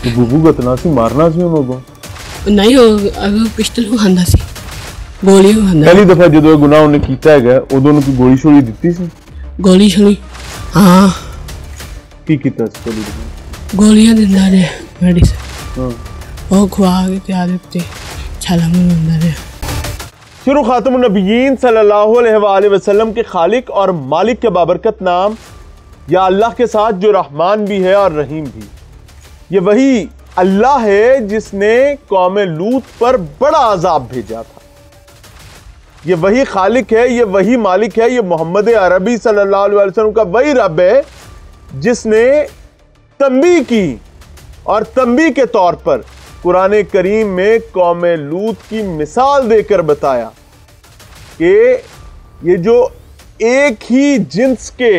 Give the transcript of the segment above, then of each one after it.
तो बुबू कतना सी मारना सी उन्होंने नहीं हो अगर पिस्टल खांदा सी गोली खांदा पहली दफा जो गुनाह उन्हें कीता है उदों उन्हें गोली छोड़ी दी सी गोली छोड़ी हाँ की कीता सी पहली दफा गोलियां दिंदा रे मेडिसिन हां ओ खुआ के ते आदत ते छाला में दिंदा रे शुरू खातमुन नबीयीन सल्लल्लाहु अलैहि वसल्लम के खालिक और मालिक के बाबरकत नाम या अल्लाह के साथ जो रहमान भी है और रहीम भी। ये वही अल्लाह है जिसने कौम लूत पर बड़ा अजाब भेजा था। ये वही खालिक है, ये वही मालिक है, ये मोहम्मद अरबी सल्लल्लाहु अलैहि वसल्लम का वही रब है जिसने तंबीह की और तंबीह के तौर पर कुरान करीम में कौम लूत की मिसाल देकर बताया कि ये जो एक ही जिन्स के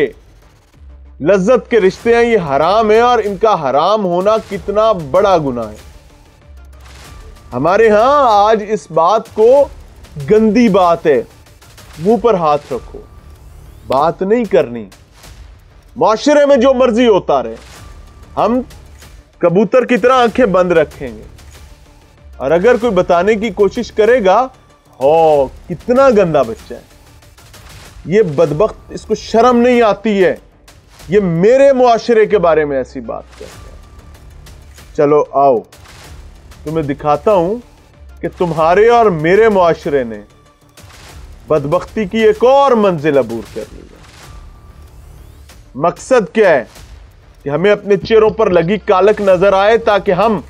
लज्जत के रिश्ते हैं ये हराम है और इनका हराम होना कितना बड़ा गुनाह है। हमारे यहां आज इस बात को गंदी बात है, मुंह पर हाथ रखो, बात नहीं करनी, माशरे में जो मर्जी होता रहे, हम कबूतर की तरह आंखें बंद रखेंगे और अगर कोई बताने की कोशिश करेगा हो कितना गंदा बच्चा है, ये बदबख्त, इसको शर्म नहीं आती है, ये मेरे मुआशरे के बारे में ऐसी बात करते हैं। चलो आओ तुम्हें दिखाता हूं कि तुम्हारे और मेरे मुआशरे ने बदबख्ती की एक और मंजिल अबूर कर ली है। मकसद क्या है कि हमें अपने चेहरों पर लगी कालक नजर आए ताकि हम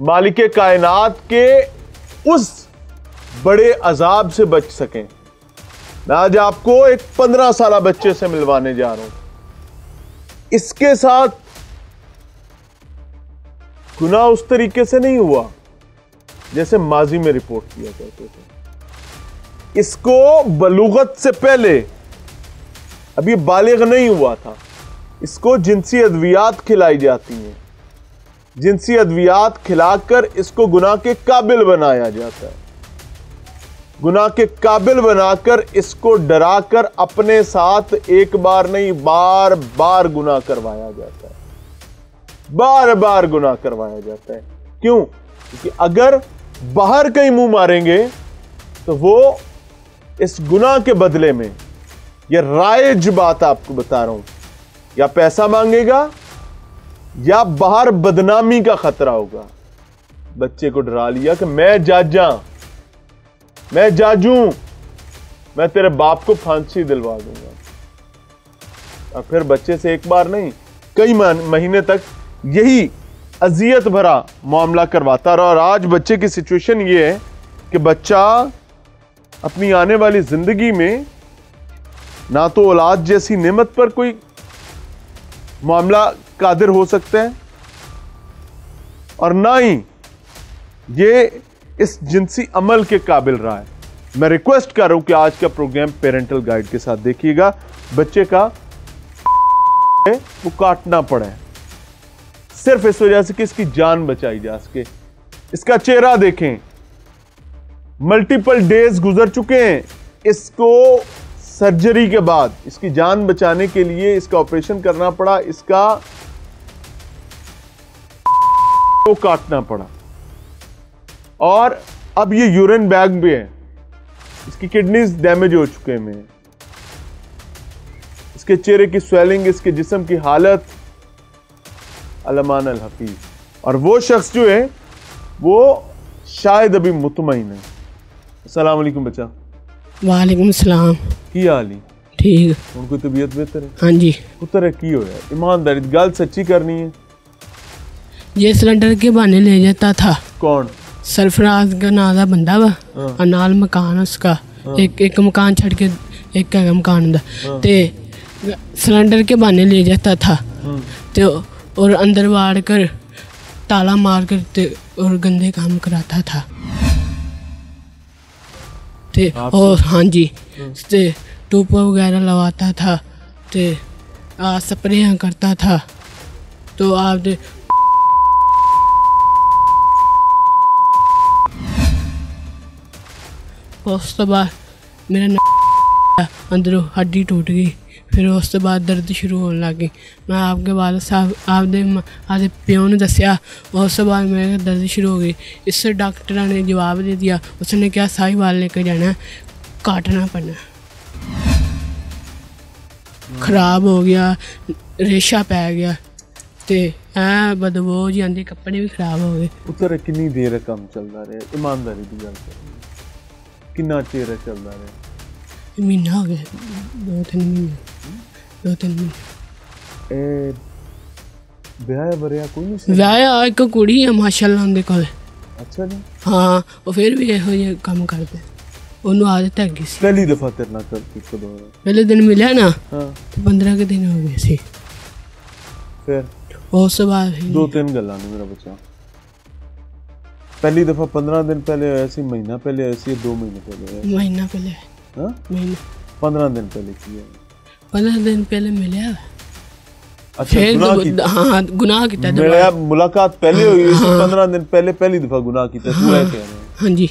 मालिके कायनात के उस बड़े अजाब से बच सकें। मैं आज आपको एक 15 साल बच्चे से मिलवाने जा रहा हूं। इसके साथ गुनाह उस तरीके से नहीं हुआ जैसे माजी में रिपोर्ट किया करते थे। इसको बलूगत से पहले, अभी बालिग नहीं हुआ था, इसको जिनसी अद्वियात खिलाई जाती हैं। जिनसी अद्वियात खिलाकर इसको गुनाह के काबिल बनाया जाता है। गुनाह के काबिल बनाकर इसको डराकर अपने साथ एक बार नहीं बार बार गुनाह करवाया जाता है। बार बार गुनाह करवाया जाता है। क्यों? क्योंकि अगर बाहर कहीं मुंह मारेंगे तो वो इस गुनाह के बदले में, यह राइज बात आपको बता रहा हूं, या पैसा मांगेगा या बाहर बदनामी का खतरा होगा। बच्चे को डरा लिया कि मैं जाजा, मैं जाजू, मैं तेरे बाप को फांसी दिलवा दूंगा, और फिर बच्चे से एक बार नहीं कई महीने तक यही अजियत भरा मामला करवाता रहा। और आज बच्चे की सिचुएशन ये है कि बच्चा अपनी आने वाली जिंदगी में ना तो औलाद जैसी नेमत पर कोई मामला कादिर हो सकता है और ना ही ये इस जिनसी अमल के काबिल रहा है। मैं रिक्वेस्ट कर रहा हूं कि आज का प्रोग्राम पेरेंटल गाइड के साथ देखिएगा। बच्चे का वो काटना पड़ा है सिर्फ इस वजह से कि इसकी जान बचाई जा सके। इसका चेहरा देखें, मल्टीपल डेज गुजर चुके हैं। इसको सर्जरी के बाद इसकी जान बचाने के लिए इसका ऑपरेशन करना पड़ा, इसका को काटना पड़ा, और अब ये यूरिन बैग भी है। इसकी किडनीज डैमेज हो चुके हैं। इसके चेहरे की स्वेलिंग, इसके जिस्म की हालत अलमान अल हफीज। और वो शख्स जो है वो शायद अभी मुतमईन है। अस्सलाम वालेकुम बच्चा। वालेकुम सलाम। की हाल है? ठीक। उनको तबीयत बेहतर है? हाँ जी। पुत्र की हो है? ईमानदारी गल सच्ची करनी है। ये सिलेंडर के बहाने ले जाता था। कौन? सरफराज का नाम का बंदा वा, और नाल मकान उसका, एक मकान छड़ के एक का मकान दा, ते सिलेंडर के बहाने ले जाता था ते और अंदर वाड़ कर ताला मार कर ते और गंदे काम कराता था ते और हाँ जी, ते टूप वगैरह लगाता था, ते स्प्रे करता था। तो आप उस तो बाद मेरा अंदरों हड्डी टूट गई, फिर उस तो बाद दर्द शुरू होने लग गई। मैं आपके वालिद साहब आपके प्यो ने दसिया, उस तो बाद मेरे दर्द शुरू हो गई। इससे डॉक्टर ने जवाब दे दिया, उसने क्या साहिवाल लेकर जाना, काटना पड़ना। खराब हो गया, रेशा पै गया ते बदबू जी आंदी, कपड़े भी खराब हो गए। उत्तर कितनी देर काम चलता रहा? ईमानदारी की गल कर, कितना चेर चलता रहा? महीना हो गया, 2-3 महीने। ब्याह बरिया कोई नहीं? ब्याह एक कुड़ी है माशाल्लाह उनके कोल। अच्छा जी। हाँ, वो फिर भी ਇਹੋ ਜਿਹੇ ਕੰਮ ਕਰਦੇ, ਉਹਨੂੰ ਆਦਤ ਹੈਗੀ ਸੀ। पहली दफा तेरे नाल करती कदों? पहले दिन मिलिया ना, हाँ, 15 के दिन हो गए सी। फिर उस बाद 2-3 गल्लां ने मेरा बच्चा। पहली दफा 15 दिन पहले आया सी, महीना पहले आया सी, 2 महीने पहले आया? महीना पहले। हाँ, महीना 15 दिन पहले किया? 15 दिन पहले मिलिया। अच्छा, गुनाह कीता? हाँ, गुनाह कीता। मेरा मुलाकात पहले हुई सी, 15 दिन पहले पहली दफा गुनाह कीता तू है कह रहा? हाँ जी।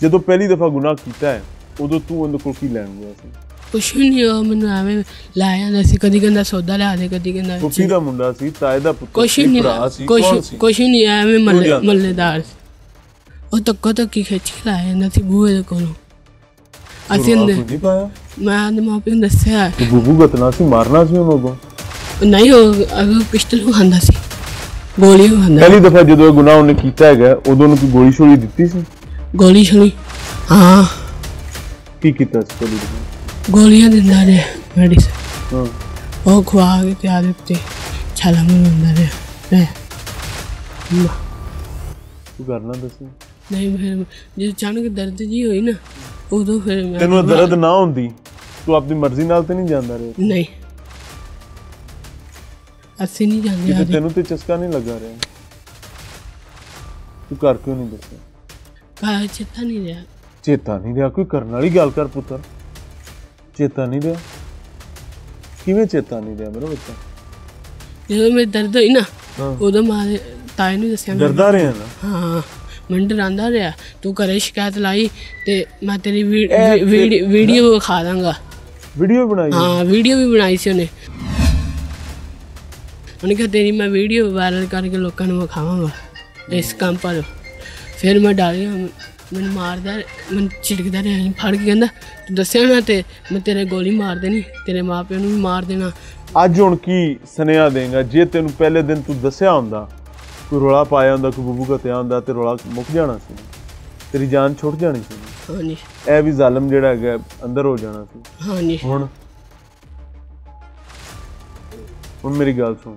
ਜਦੋਂ ਪਹਿਲੀ ਦਫਾ ਗੁਨਾਹ ਕੀਤਾ ਹੈ ਉਦੋਂ ਤੂੰ ਉਹਦੇ ਕੋਲ ਕੀ ਲੈਣ ਗਿਆ ਸੀ? ਕੁਛ ਨਹੀਂ, ਉਹ ਮੈਨੂੰ ਐਵੇਂ ਲੈ ਜਾਂਦਾ ਸੀ, ਕਦੀ ਕਹਿੰਦਾ ਸੌਦਾ ਲਿਆ ਦੇ, ਕਦੀ ਕਹਿੰਦਾ ਕੁਫੀ ਦਾ ਮੁੰਡਾ ਸੀ, ਤਾਏ ਦਾ ਪੁੱਤਰ ਕੁਛ ਨਹੀਂ, ਕੁਛ ਨਹੀਂ, ਐਵੇਂ ਮੱਲੇਦਾਰ। ਉਹ ਧੱਕਾ ਧੱਕੀ ਖਿੱਚ ਕੇ ਲੈ ਜਾਂਦਾ ਸੀ ਬੂਹੇ ਦੇ ਕੋਲੋਂ। ਅਸੀਂ ਨਹੀਂ ਪਾਇਆ? ਮੈਂ ਆਪਣੇ ਮਾਂ ਪਿਓ ਨੂੰ ਦੱਸਿਆ। ਬੂਬੂ ਗਤਨਾ ਸੀ, ਮਾਰਨਾ ਸੀ ਉਹਨੂੰ ਅੱਗੋਂ? ਨਹੀਂ, ਉਹ ਅਗਰ ਪਿਸਟਲ ਵੀ ਖਾਂਦਾ ਸੀ, ਗੋਲੀ ਵੀ ਖਾਂਦਾ। ਪਹਿਲੀ ਦਫਾ ਜਦੋਂ ਇਹ ਗੁਨਾਹ ਉਹਨੇ ਕੀਤਾ ਹੈਗਾ ਉਦੋਂ ਉਹਨੂੰ ਕੋਈ ਗੋਲੀ ਛੋਲੀ ਦਿੱਤੀ ਸੀ? ਗੋਲੀ ਛੋਲੀ? ਹਾਂ। ਕੀ ਕੀਤਾ ਸੀ ਪਹਿਲੀ ਦਫਾ? ਗੋਲੀਆਂ ਦਿੰਦਾ ਰਿਹਾ, ਮੈਡੀਸਨ। ਹਾਂ, ਉਹ ਖਵਾ ਕੇ ਤੇ ਆਦਤ ਤੇ ਛਾਲਾ ਮਾਰਦਾ ਰਿਹਾ। ਤੂੰ ਕਰਨਾ ਦੱਸ? ਨਹੀਂ, ਫਿਰ ਜਦੋਂ ਅਚਾਨਕ ਦਰਦ ਜੀ ਹੋਈ ਨਾ, ਉਦੋਂ ਫਿਰ ਮੈਂ ਤੈਨੂੰ ਦਰਦ ਨਾ ਹੁੰਦੀ ਤੂੰ ਆਪਣੀ ਮਰਜ਼ੀ ਨਾਲ ਤੇ ਨਹੀਂ ਜਾਂਦਾ ਰਿਹਾ? ਨਹੀਂ, ਅਸੀਂ ਨਹੀਂ ਜਾਂਦੇ। ਤੈਨੂੰ ਤੇ ਚਸਕਾ ਨਹੀਂ ਲੱਗਾ ਰਿਹਾ? ਤੂੰ ਕਰ ਕਿਉਂ ਨਹੀਂ ਦੱਸਿਆ? ਚੇਤਾ ਨਹੀਂ ਰਿਹਾ। ਚੇਤਾ ਨਹੀਂ ਰਿਹਾ? ਕੋਈ ਕਰਨ ਵਾਲੀ ਗੱਲ ਕਰ ਪੁੱਤਰ, ਚੇਤਾ ਨਹੀਂ ਰਿਹਾ? ਕਿਵੇਂ ਚੇਤਾ ਨਹੀਂ ਰਿਹਾ ਮੇਰਾ ਬੱਚਾ? ਜਦੋਂ ਮੇਰੇ ਦਰਦ ਹੋਈ ਨਾ, ਉਦੋਂ ਮਾਂ ਤਾਏ ਨੂੰ ਦੱਸਿਆ। ਡਰਦਾ ਰਿਹਾ ਨਾ? ਹਾਂ, ਮੈਨੂੰ ਡਰਾਉਂਦਾ ਰਿਹਾ, ਤੂੰ ਘਰੇ ਸ਼ਿਕਾਇਤ ਲਾਈ ਤੇ ਮੈਂ ਤੇਰੀ ਵੀਡੀਓ ਵਿਖਾ ਦਾਂਗਾ। ਵੀਡੀਓ ਬਣਾਈ? ਹਾਂ, ਵੀਡੀਓ ਵੀ ਬਣਾਈ ਸੀ ਉਹਨੇ। ਉਹਨੇ ਕਿਹਾ ਤੇਰੀ ਮੈਂ ਵੀਡੀਓ ਵਾਇਰਲ ਕਰਕੇ ਲੋਕਾਂ ਨੂੰ ਵਿਖਾਵਾਂਗਾ ਇਸ ਕੰਮ ਪਰ। ਫਿਰ ਮੈਂ ਡਰ ਗਿਆ, ਮੈਨੂੰ ਮਾਰਦਾ, ਮੈਨੂੰ ਝਿੜਕਦਾ ਰਿਹਾ, ਫੜ ਕੇ ਕਹਿੰਦਾ ਤੂੰ ਦੱਸਿਆ ਨਾ ਤੇ ਮੈਂ ਤੇਰੇ ਗੋਲੀ ਮਾਰ ਦੇਣੀ, ਤੇਰੇ ਮਾਂ ਪਿਓ ਨੂੰ ਵੀ ਮਾਰ ਦੇਣਾ। ਅੱਜ ਹੁਣ ਕੀ ਸੁਨੇਹਾ ਦੇਂਗਾ? ਜੇ ਤੈਨੂੰ ਪਹਿਲੇ ਦਿਨ ਤੂੰ ਦੱਸਿਆ ਹੁੰਦਾ, ਕੋਈ ਰੌਲਾ ਪਾਇਆ ਹੁੰਦਾ, ਕੋਈ ਬੁੱਬੂ ਘਤਿਆ ਹੁੰਦਾ ਤੇ ਰੌਲਾ ਮੁੱਕ ਜਾਣਾ ਸੀ, ਤੇਰੀ ਜਾਨ ਛੁੱਟ ਜਾਣੀ ਸੀ। ਹਾਂਜੀ। ਇਹ ਵੀ ਜ਼ਾਲਮ ਜਿਹੜਾ ਹੈਗਾ ਅੰਦਰ ਹੋ ਜਾਣਾ ਸੀ। ਹਾਂਜੀ। ਹੁਣ ਮੇਰੀ ਗੱਲ ਸੁਣ,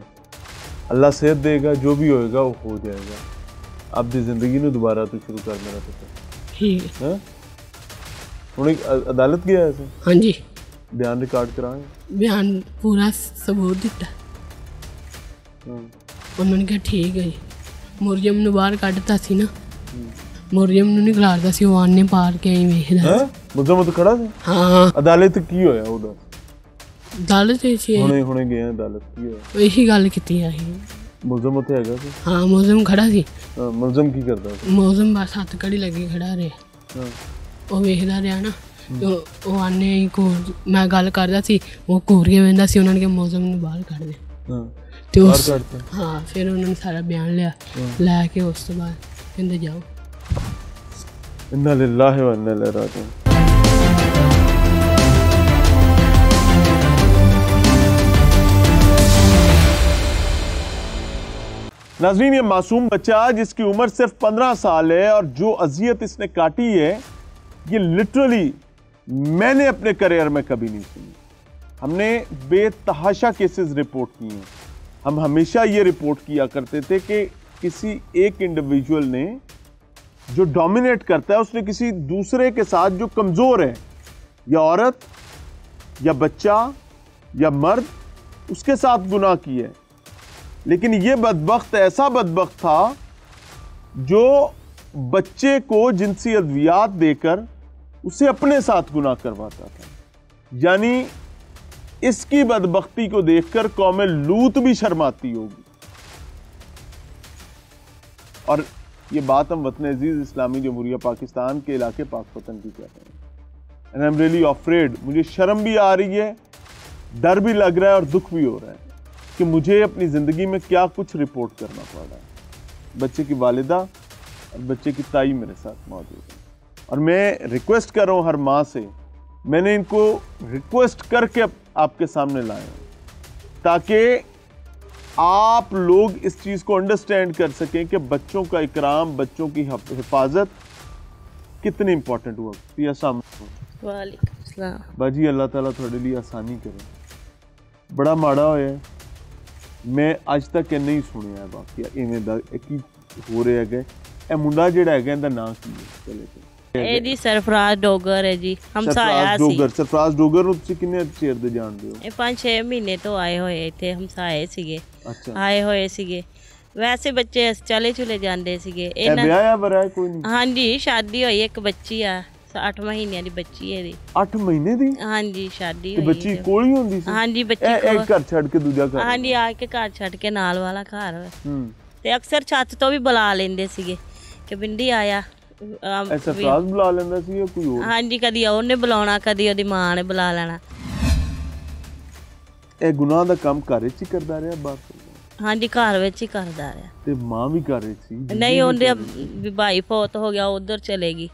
ਅੱਲਾ ਸਿਹਤ ਦੇਗਾ, ਜੋ ਵੀ ਹੋਏਗਾ ਉਹ ਹੋ ਜਾਏਗਾ। ਆਪਦੀ ਜ਼ਿੰਦਗੀ ਨੂੰ ਦੁਬਾਰਾ ਤੋਂ ਸ਼ੁਰੂ ਕਰ ਮੇਰਾ ਪੁੱਤਰ। ਠੀਕ ਹੈ। ਹੁਣ ਇੱਕ ਅਦਾਲਤ ਗਿਆ ਸੀ? ਹਾਂਜੀ। ਬਿਆਨ ਰਿਕਾਰਡ ਕਰਾਂਗੇ? ਬਿਆਨ ਪੂਰਾ ਸਬੂਤ ਦਿੱਤਾ। ਉਹਨਾਂ ਨੇ ਕਿਹਾ ਠੀਕ ਹੈ ਜੀ। ਮੁਰਜਮ ਨੂੰ ਬਾਹਰ ਕੱਢਤਾ ਸੀ ਨਾ, ਮੁਰਜਮ ਨੂੰ ਨਹੀਂ ਖਿਲਾਰਦਾ ਸੀ, ਉਹ ਆਨੇ ਪਾਰ ਕੇ ਆਈ ਵੇਖਦਾ। ਮੁਰਜਮ ਉੱਥੇ ਖੜਾ ਸੀ? ਹਾਂ। ਅਦਾਲਤ ਕੀ ਹੋਇਆ ਉਹਦਾ? ਅਦਾਲਤ ਵਿੱਚ ਹੁਣੇ ਗਏ ਅਦਾਲਤ, ਕੀ ਹੋਇਆ? ਇਹੀ ਗੱਲ ਕੀਤੀ ਆ। ਮੁਲਜ਼ਮ ਉੱਥੇ ਹੈਗਾ ਸੀ? ਹਾਂ, ਮੁਲਜ਼ਮ ਖੜਾ ਸੀ। ਮੁਲਜ਼ਮ ਕੀ ਕਰਦਾ ਸੀ? ਮੁਲਜ਼ਮ ਬਸ ਹੱਥ ਕੜੀ ਲੱਗੀ ਖੜਾ ਰਿਹਾ। ਉਹ ਵੇਖਦਾ ਰਿਹਾ ਨਾ, ਉਹ ਆਨੇ ਕੋਲ ਮੈਂ ਗੱਲ ਕਰਦਾ ਸੀ, ਉਹ ਘੂਰੀਆਂ ਵੇਂਦਾ ਸੀ। ਉਹਨਾਂ ਨੇ ਕਿਹਾ ਮੁਲਜ਼ਮ ਨੂੰ ਬਾਹਰ ਕੱਢ ਦੇ। ਤੇ ਉਸ ਹਾਂ, ਫਿਰ ਉਹਨਾਂ ਨੇ ਸਾਰਾ ਬਿਆਨ ਲਿਆ, ਲੈ ਕੇ ਉਸ ਤੋਂ ਬਾਅਦ ਕਹਿੰਦੇ ਜਾਓ। ਇੰਨਾ ਲਿਲਾਹਿ व ਇੰਨਾ ਇਲੈहि ਰਾਜਿਊਨ। नाज़रीन, ये मासूम बच्चा जिसकी उम्र सिर्फ 15 साल है और जो अजियत इसने काटी है, ये लिटरली मैंने अपने करियर में कभी नहीं सुनी। हमने बेतहाशा केसेस रिपोर्ट किए हैं। हम हमेशा ये रिपोर्ट किया करते थे कि किसी एक इंडिविजुअल ने जो डोमिनेट करता है, उसने किसी दूसरे के साथ जो कमज़ोर है, या औरत या बच्चा या मर्द, उसके साथ गुनाह किया है। लेकिन ये बदबख्त ऐसा बदबख्त था जो बच्चे को जिनसी अद्वियात देकर उसे अपने साथ गुनाह करवाता था। यानी इसकी बदबख्ती को देखकर कौम लूत भी शर्माती होगी। और ये बात हम वतन अजीज इस्लामी जमहूरिया पाकिस्तान के इलाके पाकपतन की कर रहे हैं। And I am really afraid, मुझे शर्म भी आ रही है डर भी लग रहा है और दुख भी हो रहा है कि मुझे अपनी ज़िंदगी में क्या कुछ रिपोर्ट करना पड़ रहा है। बच्चे की वालिदा और बच्चे की ताई मेरे साथ मौजूद है और मैं रिक्वेस्ट कर रहा हूँ हर माँ से, मैंने इनको रिक्वेस्ट करके आपके सामने लाया हूँ ताकि आप लोग इस चीज़ को अंडरस्टैंड कर सकें कि बच्चों का इकराम, बच्चों की हिफाजत कितनी इंपॉर्टेंट हुआ। वालेकुम अस्सलाम। बाजी अल्लाह ताला थोड़े लिए आसानी करे। बड़ा माड़ा होया, मैं अज तक नहीं सुनिया वाकया इवें दा की हो रहा है। यह मुंडा जिहड़ा है इहदा नाम की है? चले ਇਹ ਜੀ ਸਰਫਰਾਜ਼ ਡੋਗਰ ਹੈ ਜੀ, ਹਮਸਾਇਆ ਸੀ। ਸਰਫਰਾਜ਼ ਡੋਗਰ ਨੂੰ ਤੁਸੀਂ ਕਿੰਨੇ ਚਿਰ ਦੇ ਜਾਣਦੇ ਹੋ? ਇਹ 5-6 ਮਹੀਨੇ ਤੋਂ ਆਏ ਹੋਏ ਇੱਥੇ, ਹਮਸਾਏ ਸੀਗੇ। ਅੱਛਾ, ਆਏ ਹੋਏ ਸੀਗੇ। ਵੈਸੇ ਬੱਚੇ ਚਲੇ ਚੁਲੇ ਜਾਂਦੇ ਸੀਗੇ। ਇਹ ਵਿਆਹਿਆ ਵਰਾਇਆ ਕੋਈ ਨਹੀਂ? ਹਾਂਜੀ, ਸ਼ਾਦੀ ਹੋਈ, ਇੱਕ ਬੱਚੀ ਆ, 8 ਮਹੀਨਿਆਂ ਦੀ ਬੱਚੀ ਹੈ ਇਹਦੀ। 8 ਮਹੀਨੇ ਦੀ? ਹਾਂਜੀ, ਸ਼ਾਦੀ ਹੋਈ। ਬੱਚੀ ਕੋਲ ਹੀ ਹੁੰਦੀ ਸੀ? ਹਾਂਜੀ, ਬੱਚੀ ਕੋਲ। ਘਰ ਛੱਡ ਕੇ ਦੂਜਾ ਘਰ? ਹਾਂਜੀ, ਆ ਕੇ ਘਰ ਛੱਡ ਕੇ ਨਾਲ ਵਾਲਾ ਘਰ। ਤੇ ਅਕਸਰ ਛੱਤ ਤੋਂ ਵੀ ਬੁਲਾ ਲੈਂਦੇ ਸੀਗੇ ਕਿ ਬਿੰਦੀ ਆਇਆ। ਸਰਫਰਾਜ਼ ਬੁਲਾ ਲੈਂਦਾ ਸੀ ਜਾਂ ਕੋਈ ਹੋਰ? ਹਾਂਜੀ, ਕਦੀ ਉਹਨੇ ਬੁਲਾਉਣਾ, ਕਦੀ ਉਹਦੀ ਮਾਂ ਨੇ ਬੁਲਾ ਲੈਣਾ। ਇਹ ਗੁਨਾਹ ਦਾ ਕੰਮ ਘਰ ਵਿੱਚ ਹੀ ਕਰਦਾ ਰਿਹਾ ਬਾਹਰ? ਹਾਂਜੀ, ਘਰ ਵਿੱਚ ਹੀ ਕਰਦਾ ਰਿਹਾ। ਤੇ ਮਾਂ ਵੀ ਘਰ ਵਿੱਚ ਸੀ? ਨਹੀਂ, ਉਹਦੇ ਭਾਈ ਫੌਤ ਹੋ ਗਿਆ, ਉਧਰ ਚਲੇ ਗਈ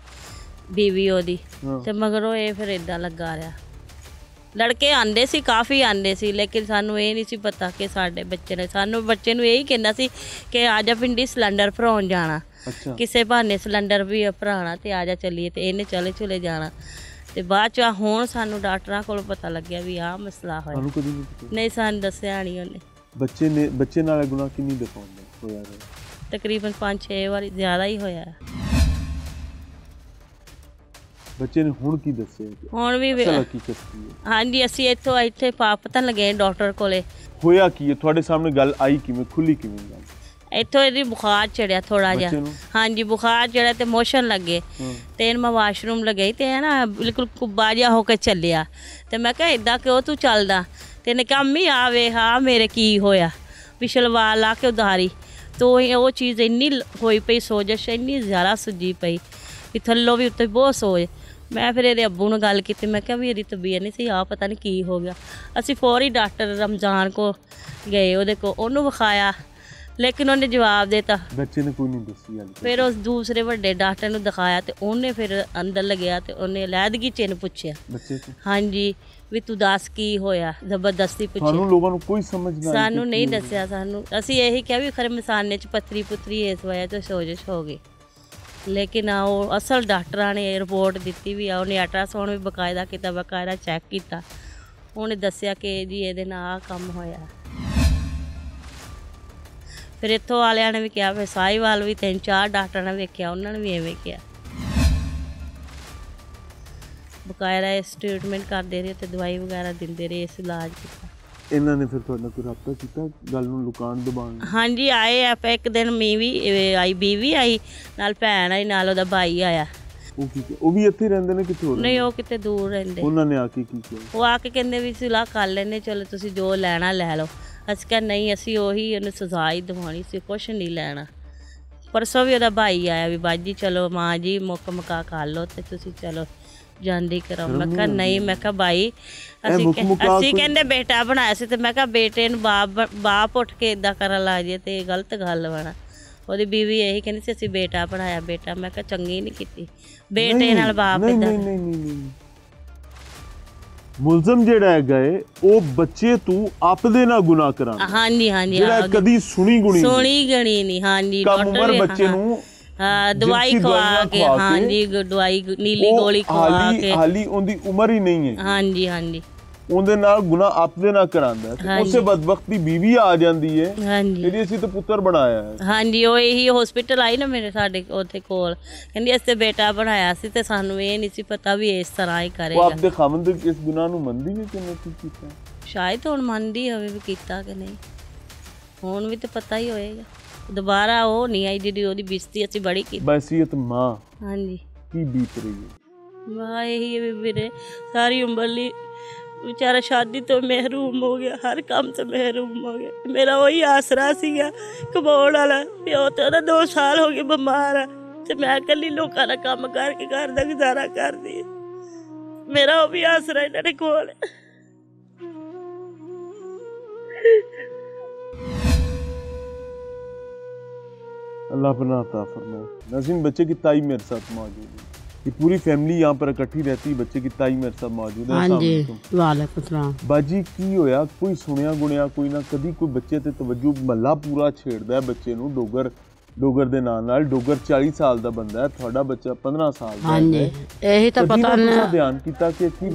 बीवी ਉਹਦੀ। ਤੇ ਮਗਰੋਂ ਇਹ ਫਿਰ ਇਦਾਂ ਲੱਗਾ ਰਿਹਾ। ਲੜਕੇ ਆਂਦੇ ਸੀ, ਕਾਫੀ ਆਂਦੇ ਸੀ, ਲੇਕਿਨ ਸਾਨੂੰ ਇਹ ਨਹੀਂ ਸੀ ਪਤਾ ਕਿ ਸਾਡੇ ਬੱਚੇ ਨੇ, ਸਾਨੂੰ ਬੱਚੇ ਨੂੰ ਇਹੀ ਕਹਿੰਦਾ ਸੀ ਕਿ ਆ ਜਾ ਪਿੰਡੀ ਸਿਲੰਡਰ ਭਰਾਉਣ ਜਾਣਾ, ਕਿਸੇ ਬਹਾਨੇ ਸਿਲੰਡਰ ਵੀ ਭਰਾਉਣਾ ਤੇ ਆ ਜਾ ਚੱਲੀਏ। ਤੇ ਇਹਨੇ ਚਲੇ ਚੁਲੇ ਜਾਣਾ। ਤੇ ਬਾਅਦ ਚ ਹੁਣ ਸਾਨੂੰ ਡਾਕਟਰਾਂ ਕੋਲ ਪਤਾ ਲੱਗਿਆ ਵੀ ਆਹ ਮਸਲਾ ਹੋਇਆ। ਨਹੀਂ, ਸਾਨੂੰ ਦੱਸਿਆ ਨਹੀਂ ਉਹਨੇ। ਬੱਚੇ ਨਾਲ ਗੁਨਾਹ ਕਿੰਨੀ ਦਫਾ ਹੋਇਆ? ਤਕਰੀਬਨ 5-6 ਵਾਰੀ, ਜ਼ਿਆਦਾ ਹੀ ਹੋਇਆ। ਬੱਚੇ ਨੇ ਹੁਣ ਕੀ ਦੱਸਿਆ? ਹੁਣ ਵੀ ਹਾਂਜੀ, ਅਸੀਂ ਇੱਥੇ ਪਤਾ ਲੱਗੇ ਡਾਕਟਰ ਕੋਲੇ। ਹੋਇਆ ਕੀ ਹੈ ਤੁਹਾਡੇ ਸਾਹਮਣੇ? ਗੱਲ ਆਈ ਕਿਵੇਂ, ਖੁੱਲੀ ਕਿਵੇਂ ਗੱਲ? ਇੱਥੋਂ ਇਹਦੀ ਬੁਖਾਰ ਚੜਿਆ ਥੋੜਾ ਜਿਹਾ। ਹਾਂਜੀ, ਬੁਖਾਰ ਚੜਿਆ ਤੇ ਮੋਸ਼ਨ ਲੱਗੇ ਤੇ ਮੈਂ ਵਾਸ਼ਰੂਮ ਲਗਾਈ ਤੇ ਹੈ ਨਾ ਬਿਲਕੁਲ ਕੁੱਬਾ ਜਿਹਾ ਹੋ ਕੇ ਚੱਲਿਆ। ਤੇ ਮੈਂ ਕਿਹਾ ਇਦਾਂ ਕਿਉਂ ਤੂੰ ਚੱਲਦਾ? ਤੇ ਇਹਨੇ ਕਿਹਾ ਅੰਮੀ ਆ ਵੇ, ਹਾਂ ਮੇਰੇ ਕੀ ਹੋਇਆ? ਵੀ ਸਲਵਾਰ ਲਾ ਕੇ ਉਧਾਰੀ ਤੋ ਉਹ ਚੀਜ਼ ਇੰਨੀ ਹੋਈ ਪਈ, ਸੋਜਸ਼ ਇੰਨੀ ਜ਼ਿਆਦਾ ਸੁੱਜੀ ਪਈ ਵੀ ਥੱਲੋਂ ਵੀ ਉੱਤੇ ਬਹੁਤ ਸੋਜ। ਮੈਂ ਫਿਰ ਇਹਦੇ ਅੱਬੂ ਨਾਲ ਗੱਲ ਕੀਤੀ, ਮੈਂ ਕਿਹਾ ਵੀ ਇਹਦੀ ਤਬੀਅਤ ਨਹੀਂ ਸੀ, ਆ ਪਤਾ ਨਹੀਂ ਕੀ ਹੋ ਗਿਆ। ਅਸੀਂ ਫੌਰੀ ਡਾਕਟਰ ਰਮਜ਼ਾਨ ਕੋ ਗਏ, ਉਹਦੇ ਕੋ, ਉਹਨੂੰ ਵਿਖਾਇਆ, ਲੇਕਿਨ ਉਹਨੇ ਜਵਾਬ ਦੇਤਾ। ਬੱਚੇ ਨੇ ਕੋਈ ਨਹੀਂ ਦੱਸੀ। ਫਿਰ ਉਸ ਦੂਸਰੇ ਵੱਡੇ ਡਾਕਟਰ ਨੂੰ ਦਿਖਾਇਆ ਤੇ ਉਹਨੇ ਫਿਰ ਅੰਦਰ ਲੱਗਿਆ ਤੇ ਉਹਨੇ ਅਲੈਦਗੀ ਚ ਇਹਨੂੰ ਪੁੱਛਿਆ ਬੱਚੇ ਤੋਂ, ਹਾਂਜੀ ਵੀ ਤੂੰ ਦੱਸ ਕੀ ਹੋਇਆ, ਜ਼ਬਰਦਸਤੀ ਪੁੱਛਿਆ। ਸਾਨੂੰ ਲੋਕਾਂ ਨੂੰ ਕੋਈ ਸਮਝ ਨਹੀਂ, ਸਾਨੂੰ ਨਹੀਂ ਦੱਸਿਆ। ਸਾਨੂੰ ਅਸੀਂ ਇਹੀ ਕਿਹਾ ਵੀ ਖਰੇ ਮਸਾਨੇ ਚ ਪੱਥਰੀ ਪੁੱਤਰੀ ਇਸ ਵਜ੍ਹਾ ਤੋਂ ਸੋਜਸ਼ ਹੋ ਗਈ। ਲੇਕਿਨ ਉਹ ਅਸਲ ਡਾਕਟਰਾਂ ਨੇ ਰਿਪੋਰਟ ਦਿੱਤੀ ਵੀ ਆ, ਉਹਨੇ ਅਲਟਰਾਸਾਊਂਡ ਵੀ ਬਕਾਇਦਾ ਕੀਤਾ, ਬਕਾਇਦਾ ਚੈੱਕ ਕੀਤਾ। ਉਹਨੇ ਦੱਸਿਆ ਕਿ ਜੀ ਇਹਦੇ ਨਾਲ ਆਹ ਕੰਮ ਹੋਇਆ। ਫਿਰ ਇੱਥੋਂ ਵਾਲਿਆਂ ਨੇ ਵੀ ਕਿਹਾ, ਫਿਰ ਸਾਹੀਵਾਲ ਵੀ 3-4 ਡਾਕਟਰਾਂ ਨੇ ਵੇਖਿਆ, ਉਹਨਾਂ ਨੇ ਵੀ ਐਵੇਂ ਕਿਹਾ। ਬਕਾਇਦਾ ਇਸ ਟ੍ਰੀਟਮੈਂਟ ਕਰਦੇ ਰਹੇ ਤੇ ਦਵਾਈ ਵਗੈਰਾ ਦਿੰਦੇ ਰਹੇ, ਇਸ ਇਲਾਜ ਕੀਤਾ। ਇਹਨਾਂ ਨੇ ਫਿਰ ਤੁਹਾਡਾ ਕੋਈ ਰਾਬਤਾ ਕੀਤਾ ਗੱਲ ਨੂੰ ਲੁਕਾਉਣ ਦਬਾਉਣ? ਹਾਂਜੀ, ਆਏ ਆ। ਇੱਕ ਦਿਨ ਬੀਵੀ ਆਈ, ਨਾਲ ਭੈਣ ਆਈ, ਨਾਲ ਉਹਦਾ ਭਾਈ ਆਇਆ। ਉਹ ਵੀ ਇੱਥੇ ਰਹਿੰਦੇ ਨੇ ਕਿਤੇ ਹੋਰ? ਨਹੀਂ, ਉਹ ਕਿਤੇ ਦੂਰ ਰਹਿੰਦੇ। ਉਹਨਾਂ ਨੇ ਆ ਕੇ ਕੀ ਕਿਹਾ? ਉਹ ਆ ਕੇ ਕਹਿੰਦੇ ਵੀ ਸੁਲਾਹ ਕਰ ਲੈਂਦੇ, ਚਲੋ ਤੁਸੀਂ ਜੋ ਲੈਣਾ ਲੈ ਲਓ। ਅਸੀਂ ਕਿਹਾ ਨਹੀਂ, ਅਸੀਂ ਉਹੀ ਉਹਨੂੰ ਸਜ਼ਾ ਹੀ ਦਿਵਾਉਣੀ ਸੀ, ਕੁਛ ਨਹੀਂ ਲੈਣਾ। ਪਰਸੋਂ ਵੀ ਉਹਦਾ ਭਾਈ ਆਇਆ ਵੀ ਬਾਜੀ ਚਲੋ ਮਾਂ ਜੀ ਮੁੱਕ ਮਕਾ ਕਰ ਲਓ ਤੇ ਤੁਸੀਂ ਚਲੋ ਜਾਂਦੀ ਕਰਾਓ। ਮੈਂ ਕਿਹਾ ਨਹੀਂ, ਮੈਂ ਕਿਹਾ ਭਾਈ ਅਸੀਂ ਕਹਿੰਦੇ ਬੇਟਾ ਬਣਾਇਆ ਸੀ ਤੇ ਮੈਂ ਕਿਹਾ ਬੇਟੇ ਨੂੰ ਬਾਪ ਉੱਠ ਕੇ ਇਦਾਂ ਕਰਨ ਲੱਗ ਜੇ ਤੇ ਗਲਤ ਗੱਲ ਬਣਾ। ਉਹਦੀ ਬੀਵੀ ਇਹੀ ਕਹਿੰਦੀ ਸੀ ਅਸੀਂ ਬੇਟਾ ਬਣਾਇਆ ਬੇਟਾ। ਮੈਂ ਕਿਹਾ ਚੰਗੀ ਨਹੀਂ ਕੀਤੀ, ਬੇਟੇ ਨਾਲ ਬਾਪ ਇਦਾਂ। ਮੁਲਜ਼ਮ ਜਿਹੜਾ ਹੈਗਾ ਏ ਉਹ ਬੱਚੇ ਤੂੰ ਆਪਦੇ ਨਾਲ ਗੁਨਾਹ ਕਰਾਂਦਾ। ਹਾਂਜੀ ਹਾਂਜੀ, ਜਿਹੜਾ ਕਦੀ ਸੁਣੀ ਗਣੀ ਨਹੀਂ। ਹਾਂਜੀ, ਡਾਕਟਰ ਬੱਚੇ ਨੂੰ ਦਵਾਈ ਖਵਾ ਕੇ, ਹਾਂਜੀ ਦਵਾਈ ਨੀਲੀ ਗੋਲੀ ਖਵਾ ਕੇ, ਹਾਲੀ ਉਹਦੀ ਉਮਰ ਹੀ ਨਹੀਂ ਹੈ। ਹਾਂਜੀ ਹਾਂਜੀ, ਉਹਦੇ ਨਾਲ ਗੁਨਾਹ ਆਪਦੇ ਨਾਲ ਕਰਾਂਦਾ ਹੈ। ਉਸੇ ਬਦਬਖਤ ਦੀ ਬੀਵੀ ਆ ਜਾਂਦੀ ਹੈ ਜਿਹੜੀ ਅਸੀਂ ਤਾਂ ਪੁੱਤਰ ਬਣਾਇਆ ਹੈ। ਹਾਂਜੀ, ਉਹ ਇਹੀ ਹਸਪੀਟਲ ਆਈ ਨਾ ਮੇਰੇ ਸਾਡੇ ਉੱਥੇ ਕੋਲ, ਕਹਿੰਦੀ ਅਸੀਂ ਤੇ ਬੇਟਾ ਬਣਾਇਆ ਸੀ ਤੇ ਸਾਨੂੰ ਇਹ ਨਹੀਂ ਸੀ ਪਤਾ ਵੀ ਇਸ ਤਰ੍ਹਾਂ ਹੀ ਕਰੇਗਾ। ਉਹ ਆਪਦੇ ਖਾਵੰਦ ਇਸ ਗੁਨਾਹ ਨੂੰ ਮੰਨਦੀ ਹੈ ਕਿ ਨਹੀਂ ਕੀਤਾ? ਸ਼ਾਇਦ ਹੁਣ ਮੰਨਦੀ ਹੋਵੇ ਵੀ ਕੀਤਾ ਕਿ ਨਹੀਂ, ਹੁਣ ਵੀ ਤਾਂ ਪਤਾ ਹੀ ਹੋਏਗਾ। ਦੁਬਾਰਾ ਉਹ ਨਹੀਂ ਆਈ ਜਿਹੜੀ ਉਹਦੀ ਬੇਇੱਜ਼ਤੀ ਅਸੀਂ ਬੜੀ ਕੀਤੀ। ਬਸੀਅਤ ਮਾਂ ਹਾਂਜੀ ਕੀ ਬੀਤ ਰਹੀ ਹੈ? ਮਾਂ ਇਹੀ ਵੀ ਵੀਰੇ ਸਾਰੀ ਉਮਰ ਲਈ बेचारा शादी तो महरूम हो गया, हर काम तो महरूम हो गया। मेरा वही आसरा सीगा कमाने वाला, प्यो तो 2 साल हो गए बीमार है तो मैं कली लोगों का काम करके घर का गुजारा करती। मेरा वो भी आसरा इन्होंने कोल। अल्लाह पनाह अता फरमाए। नाज़रीन, बच्चे की ताई मेरे साथ मौजूद है, ये पूरी फैमिली यहाँ पर इकट्ठी रहती है, बच्चे की ताई मेरे साथ मौजूद है। हाँ जी, वालेकुम सलाम। बाजी की होया, कोई सुनिया गुनिया कोई ना कदी कोई बच्चे ते तवज्जो महला पूरा छेड़दा है बच्चे नूं डोगर दे नाल डोगर 40 साल दा बंदा है, थोड़ा बच्चा 15 साल दा। हाँ जी, यही तो पता नहीं ध्यान कीता कि की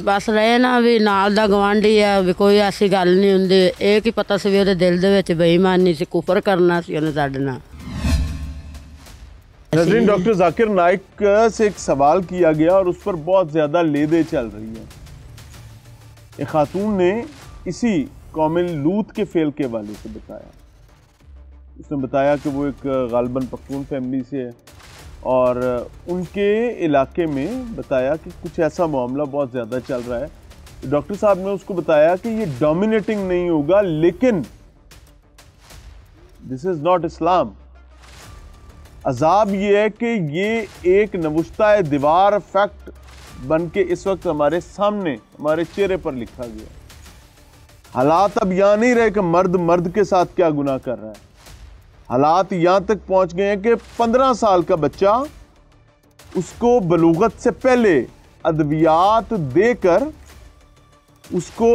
बस रहे ना भी नाल दा गवांढी है, भी कोई ऐसी गल नहीं हुंदी। ਇਹ ਕੀ पता ਸੀ ਵੀ ਉਹਦੇ ਦਿਲ ਦੇ ਵਿੱਚ ਬੇਈਮਾਨੀ ਸੀ, ਕੁਫਰ करना ਸੀ ਉਹਨੇ ਸਾਡੇ ਨਾਲ। नाज़रीन, डॉक्टर जाकिर नाइक से एक सवाल किया गया और उस पर बहुत ज़्यादा लेदे चल रही है। एक खातून ने इसी कौमिल लूत के फेल के हवाले से बताया। उसने बताया कि वो एक गालबन पख्तून फैमिली से है और उनके इलाके में बताया कि कुछ ऐसा मामला बहुत ज़्यादा चल रहा है। तो डॉक्टर साहब ने उसको बताया कि ये डोमिनेटिंग नहीं होगा, लेकिन दिस इज़ नॉट इस्लाम। अजाब ये है कि ये एक नवुश्ता दीवार फैक्ट बन के इस वक्त हमारे सामने हमारे चेहरे पर लिखा गया। हालात अब यहां नहीं रहे कि मर्द के साथ क्या गुनाह कर रहा है, हालात यहां तक पहुंच गए हैं कि 15 साल का बच्चा उसको बलूगत से पहले अद्वियात देकर उसको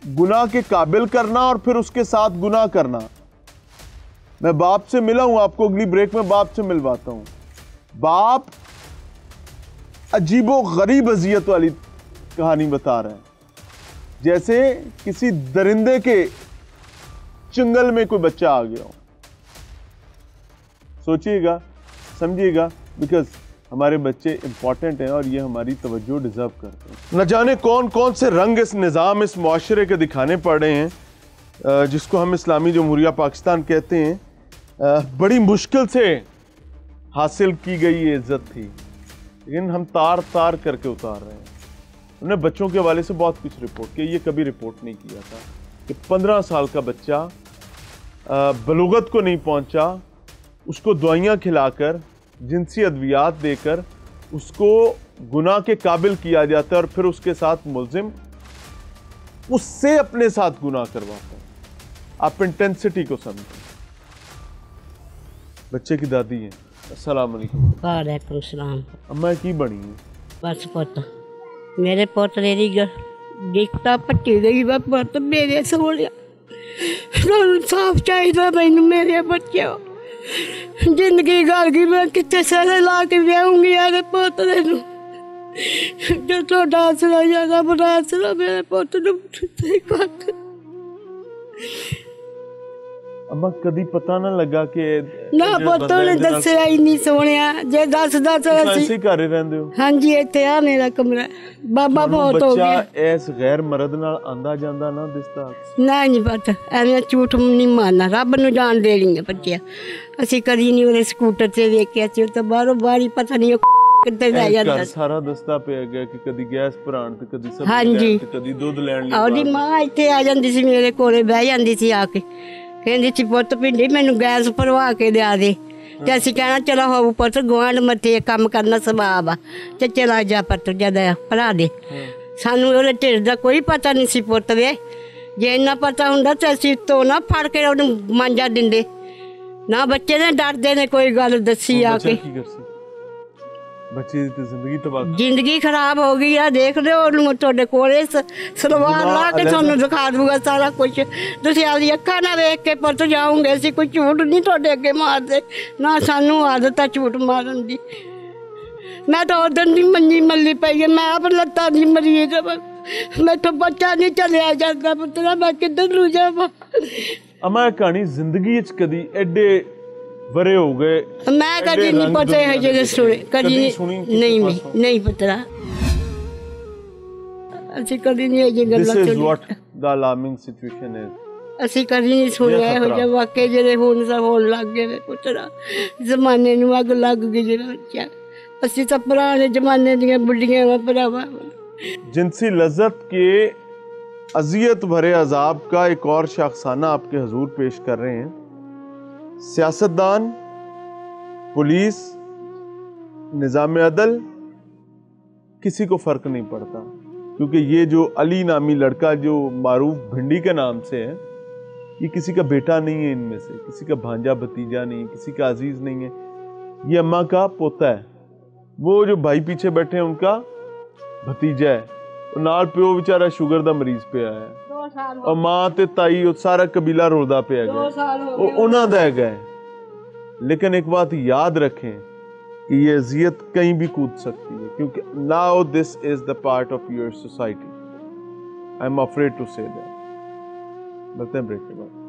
गुनाह के काबिल करना और फिर उसके साथ गुनाह करना। मैं बाप से मिला हूं, आपको अगली ब्रेक में बाप से मिलवाता हूं। बाप अजीबो गरीब अजियत वाली कहानी बता रहे हैं, जैसे किसी दरिंदे के चंगल में कोई बच्चा आ गया हो। सोचिएगा, समझिएगा, बिकॉज हमारे बच्चे इंपॉर्टेंट हैं और ये हमारी तवज्जो डिजर्व करते हैं। न जाने कौन कौन से रंग इस निज़ाम इस मुआशरे के दिखाने पड़ रहे हैं, जिसको हम इस्लामी जमहूरिया पाकिस्तान कहते हैं। बड़ी मुश्किल से हासिल की गई ये इज़्ज़त थी, लेकिन हम तार तार करके उतार रहे हैं। हमने बच्चों के हवाले से बहुत कुछ रिपोर्ट किया, ये कभी रिपोर्ट नहीं किया था कि 15 साल का बच्चा बलूगत को नहीं पहुंचा, उसको दवाइयाँ खिलाकर जिनसी अद्वियात देकर उसको गुनाह के काबिल किया जाता है और फिर उसके साथ मुल्जिम उससे अपने साथ गुनाह करवाता है। आप इंटेंसिटी को समझें। बच्चे की दादी है। अस्सलाम वालेकुम। वालेकुम सलाम। अम्मा की बनी है? बस पुत मेरे पोतरे दी गिफ्टा पट्टी गई वा पुत मेरे सोनिया साफ चाहिए मैनू मेरे बच्चे जिंदगी गल गई मैं कितने सारे ला के ब्याहूंगी यार पोतरे नू जो तो डांस ला जाएगा बनास ला मेरे पुत नू सही बात। अम्मा कदी पता ना लगा कि ना पुत ने दसिया ही नहीं सोनिया जे दस ऐसे घर रहंदे हो? हाँ जी, इत्थे आ मेरा कमरा, बाबा बहुत हो गया। बच्चा इस गैर मर्द नाल आंदा जांदा ना दिसदा? ना नहीं पता, एवें झूठ नहीं मारना, रब नूं जान देनी है बच्चिया। असीं कदी नहीं उहदे स्कूटर ते वेखिया सी, तो बाहरों बाहर ही पता नहीं कित्थे लै जांदा। सारा दसदा पिया गया कि कदी गैस भराण ते कदी सब्जी हाँ जी, ते कदी दुध लैण। ओहदी मां इत्थे आ जांदी सी मेरे कोले बह जांदी सी आके, कहती सी पुत भिंडी मैनू गैस भरवा के दिया दे। ते असीं कहना चलो हो पुत गुआंढ मत्थे काम करना सवाब आ, ते चला जा पुत जद भरा दे। सानू ओहदे ढिड दा कोई पता नहीं सी पुत वे, जे इन्ना पता हुंदा ते असीं तो ना फड़ के ओहनूं मांजा दिंदे ना। बच्चे ने डरदे ने कोई गल दसी आके। बच्चे दी जिंदगी तबाह, जिंदगी खराब हो गई है। देख लो ओनू तुहाडे कोले सलवार ला के तुहानू दिखा दूंगा सारा कुछ। तुसीं आपदी अक्खां नाल वेख के पुत जाओगे, असीं कोई झूठ नहीं तुहाडे अगे मारदे, ना सानू आदत है झूठ मारन दी। मैं तो उदन दी मंजी मल्ली पई है, मैं आप लत्तां दी मरीज मैं तो बच्चा नहीं चलिया जाता पुत्रा, मैं किधर नूं जावां। अम्मा कहानी जिंदगी च कदी एडे बड़े हो गए मैं कभी नहीं पता है जे सुने कभी नहीं नहीं पता ਅਸੀਂ ਕਦੀ ਨਹੀਂ ਇਹ ਗੱਲਾਂ This is what the alarming situation is. ਅਸੀਂ ਕਦੀ ਨਹੀਂ ਸੁਣਿਆ ਇਹੋ ਜਿਹੇ ਵਾਕੇ ਜਿਹੜੇ ਹੁਣ ਸਭ ਹੋਣ ਲੱਗ ਗਏ ਨੇ ਪੁੱਤਰਾ। ਜ਼ਮਾਨੇ ਨੂੰ ਅੱਗ ਲੱਗ ਗਈ ਜਿਹੜਾ ਬੱਚਾ, ਅਸੀਂ ਤਾਂ ਪੁਰਾਣੇ ਜ਼ਮਾਨੇ ਦੀਆਂ ਬੁੱਢੀਆਂ ਵਾ ਭਰਾਵਾ। जिनसी लज्जत के अजियत भरे अजाब का एक और शाखसाना आपके हजूर पेश कर रहे हैं। सियासतदान, पुलिस, निज़ाम अदल, किसी को फ़र्क नहीं पड़ता। क्योंकि ये जो अली नामी लड़का जो मारूफ भिंडी के नाम से है, ये किसी का बेटा नहीं है, इनमें से किसी का भांजा भतीजा नहीं, किसी का अजीज नहीं है, ये अम्मा का पोता है। वो जो भाई पीछे बैठे हैं उनका भतीजा है, और नाल प्यो बेचारा शुगर दा मरीज पे आया है, और मां ते ताई और सारा कबीला रोदा पे आ गया, उन्हां दा है। लेकिन एक बात याद रखें कि ये अजियत कहीं भी कूद सकती है, क्योंकि now this is the part of your society. I am afraid to say that. मिलते हैं ब्रेक के बाद।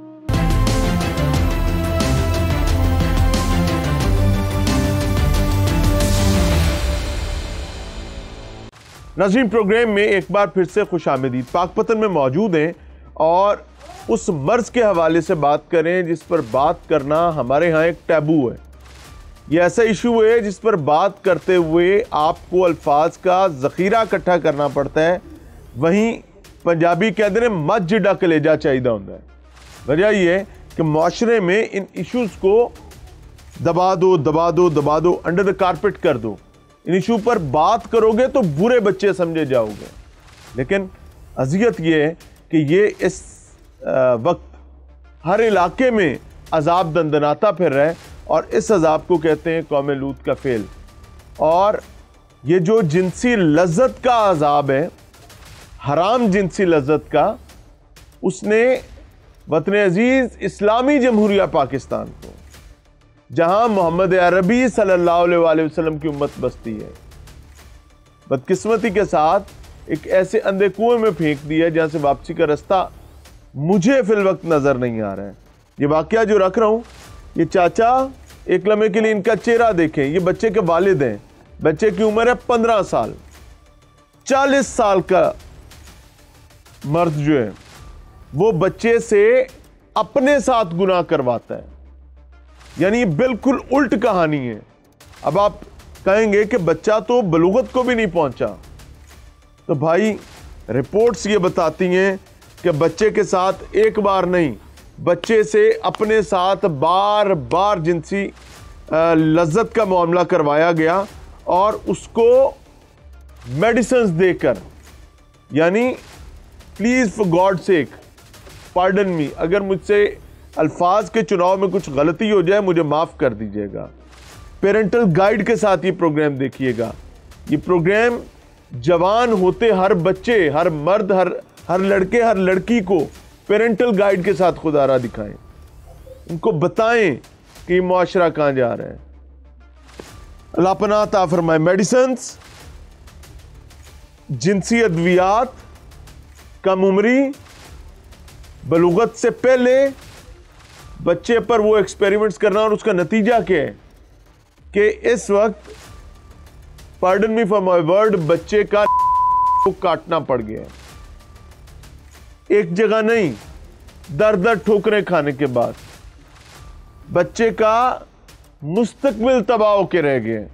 नाज़रीन, प्रोग्राम में एक बार फिर से खुशामदीद। पाकपतन में मौजूद हैं और उस मर्ज के हवाले से बात करें जिस पर बात करना हमारे यहाँ एक टैबू है। ये ऐसा इशू है जिस पर बात करते हुए आपको अल्फाज का ज़ख़ीरा इकट्ठा करना पड़ता है। वहीं पंजाबी कहते हैं मज जिड्डा कलेजा चाहिए होता है। वजह यह है कि माशरे में इन इशूज़ को दबा दो दबा दो दबा दो, अंडर द कारपेट कर दो। इन इशू पर बात करोगे तो बुरे बच्चे समझे जाओगे। लेकिन अजियत ये है कि ये इस वक्त हर इलाके में अजाब दंदनाता फिर रहा है, और इस अजाब को कहते हैं कौम लूत का फेल। और ये जो जिनसी लज्जत का अजाब है, हराम जिनसी लज्जत का, उसने वतन अजीज इस्लामी जमहूरिया पाकिस्तान को, जहां मोहम्मद अरबी सल्लल्लाहु अलैहि वसल्लम की उम्मत बसती है, बदकिस्मती के साथ एक ऐसे अंधे कुएं में फेंक दिया जहां से वापसी का रास्ता मुझे फिल वक्त नजर नहीं आ रहा है। ये वाकया जो रख रहा हूं, ये चाचा, एक लम्हे के लिए इनका चेहरा देखें। ये बच्चे के वालिद हैं, बच्चे की उम्र है 15 साल। 40 साल का मर्द जो है वो बच्चे से अपने साथ गुनाह करवाता है। यानी बिल्कुल उल्ट कहानी है। अब आप कहेंगे कि बच्चा तो बलूगत को भी नहीं पहुंचा, तो भाई रिपोर्ट्स ये बताती हैं कि बच्चे के साथ एक बार नहीं, बच्चे से अपने साथ बार बार जिनसी लज्जत का मामला करवाया गया, और उसको मेडिसिन्स देकर। यानी please for God sake pardon me, अगर मुझसे अल्फाज के चुनाव में कुछ गलती हो जाए मुझे माफ़ कर दीजिएगा। पेरेंटल गाइड के साथ ये प्रोग्राम देखिएगा। ये प्रोग्राम जवान होते हर बच्चे, हर मर्द, हर लड़के, हर लड़की को पेरेंटल गाइड के साथ खुदारा दिखाएं, उनको बताएं कि मुआशरा कहाँ जा रहा है। अल्लाह पनाह अता फरमाए। मेडिसिन्स, जिनसी अद्वियात, कम उम्री, बलूगत से पहले बच्चे पर वो एक्सपेरिमेंट्स करना, और उसका नतीजा क्या है कि इस वक्त, pardon me for my word, बच्चे का काटना पड़ गया। एक जगह नहीं, दर दर ठोकरें खाने के बाद बच्चे का मुस्तकबिल तबाह होके रह गए।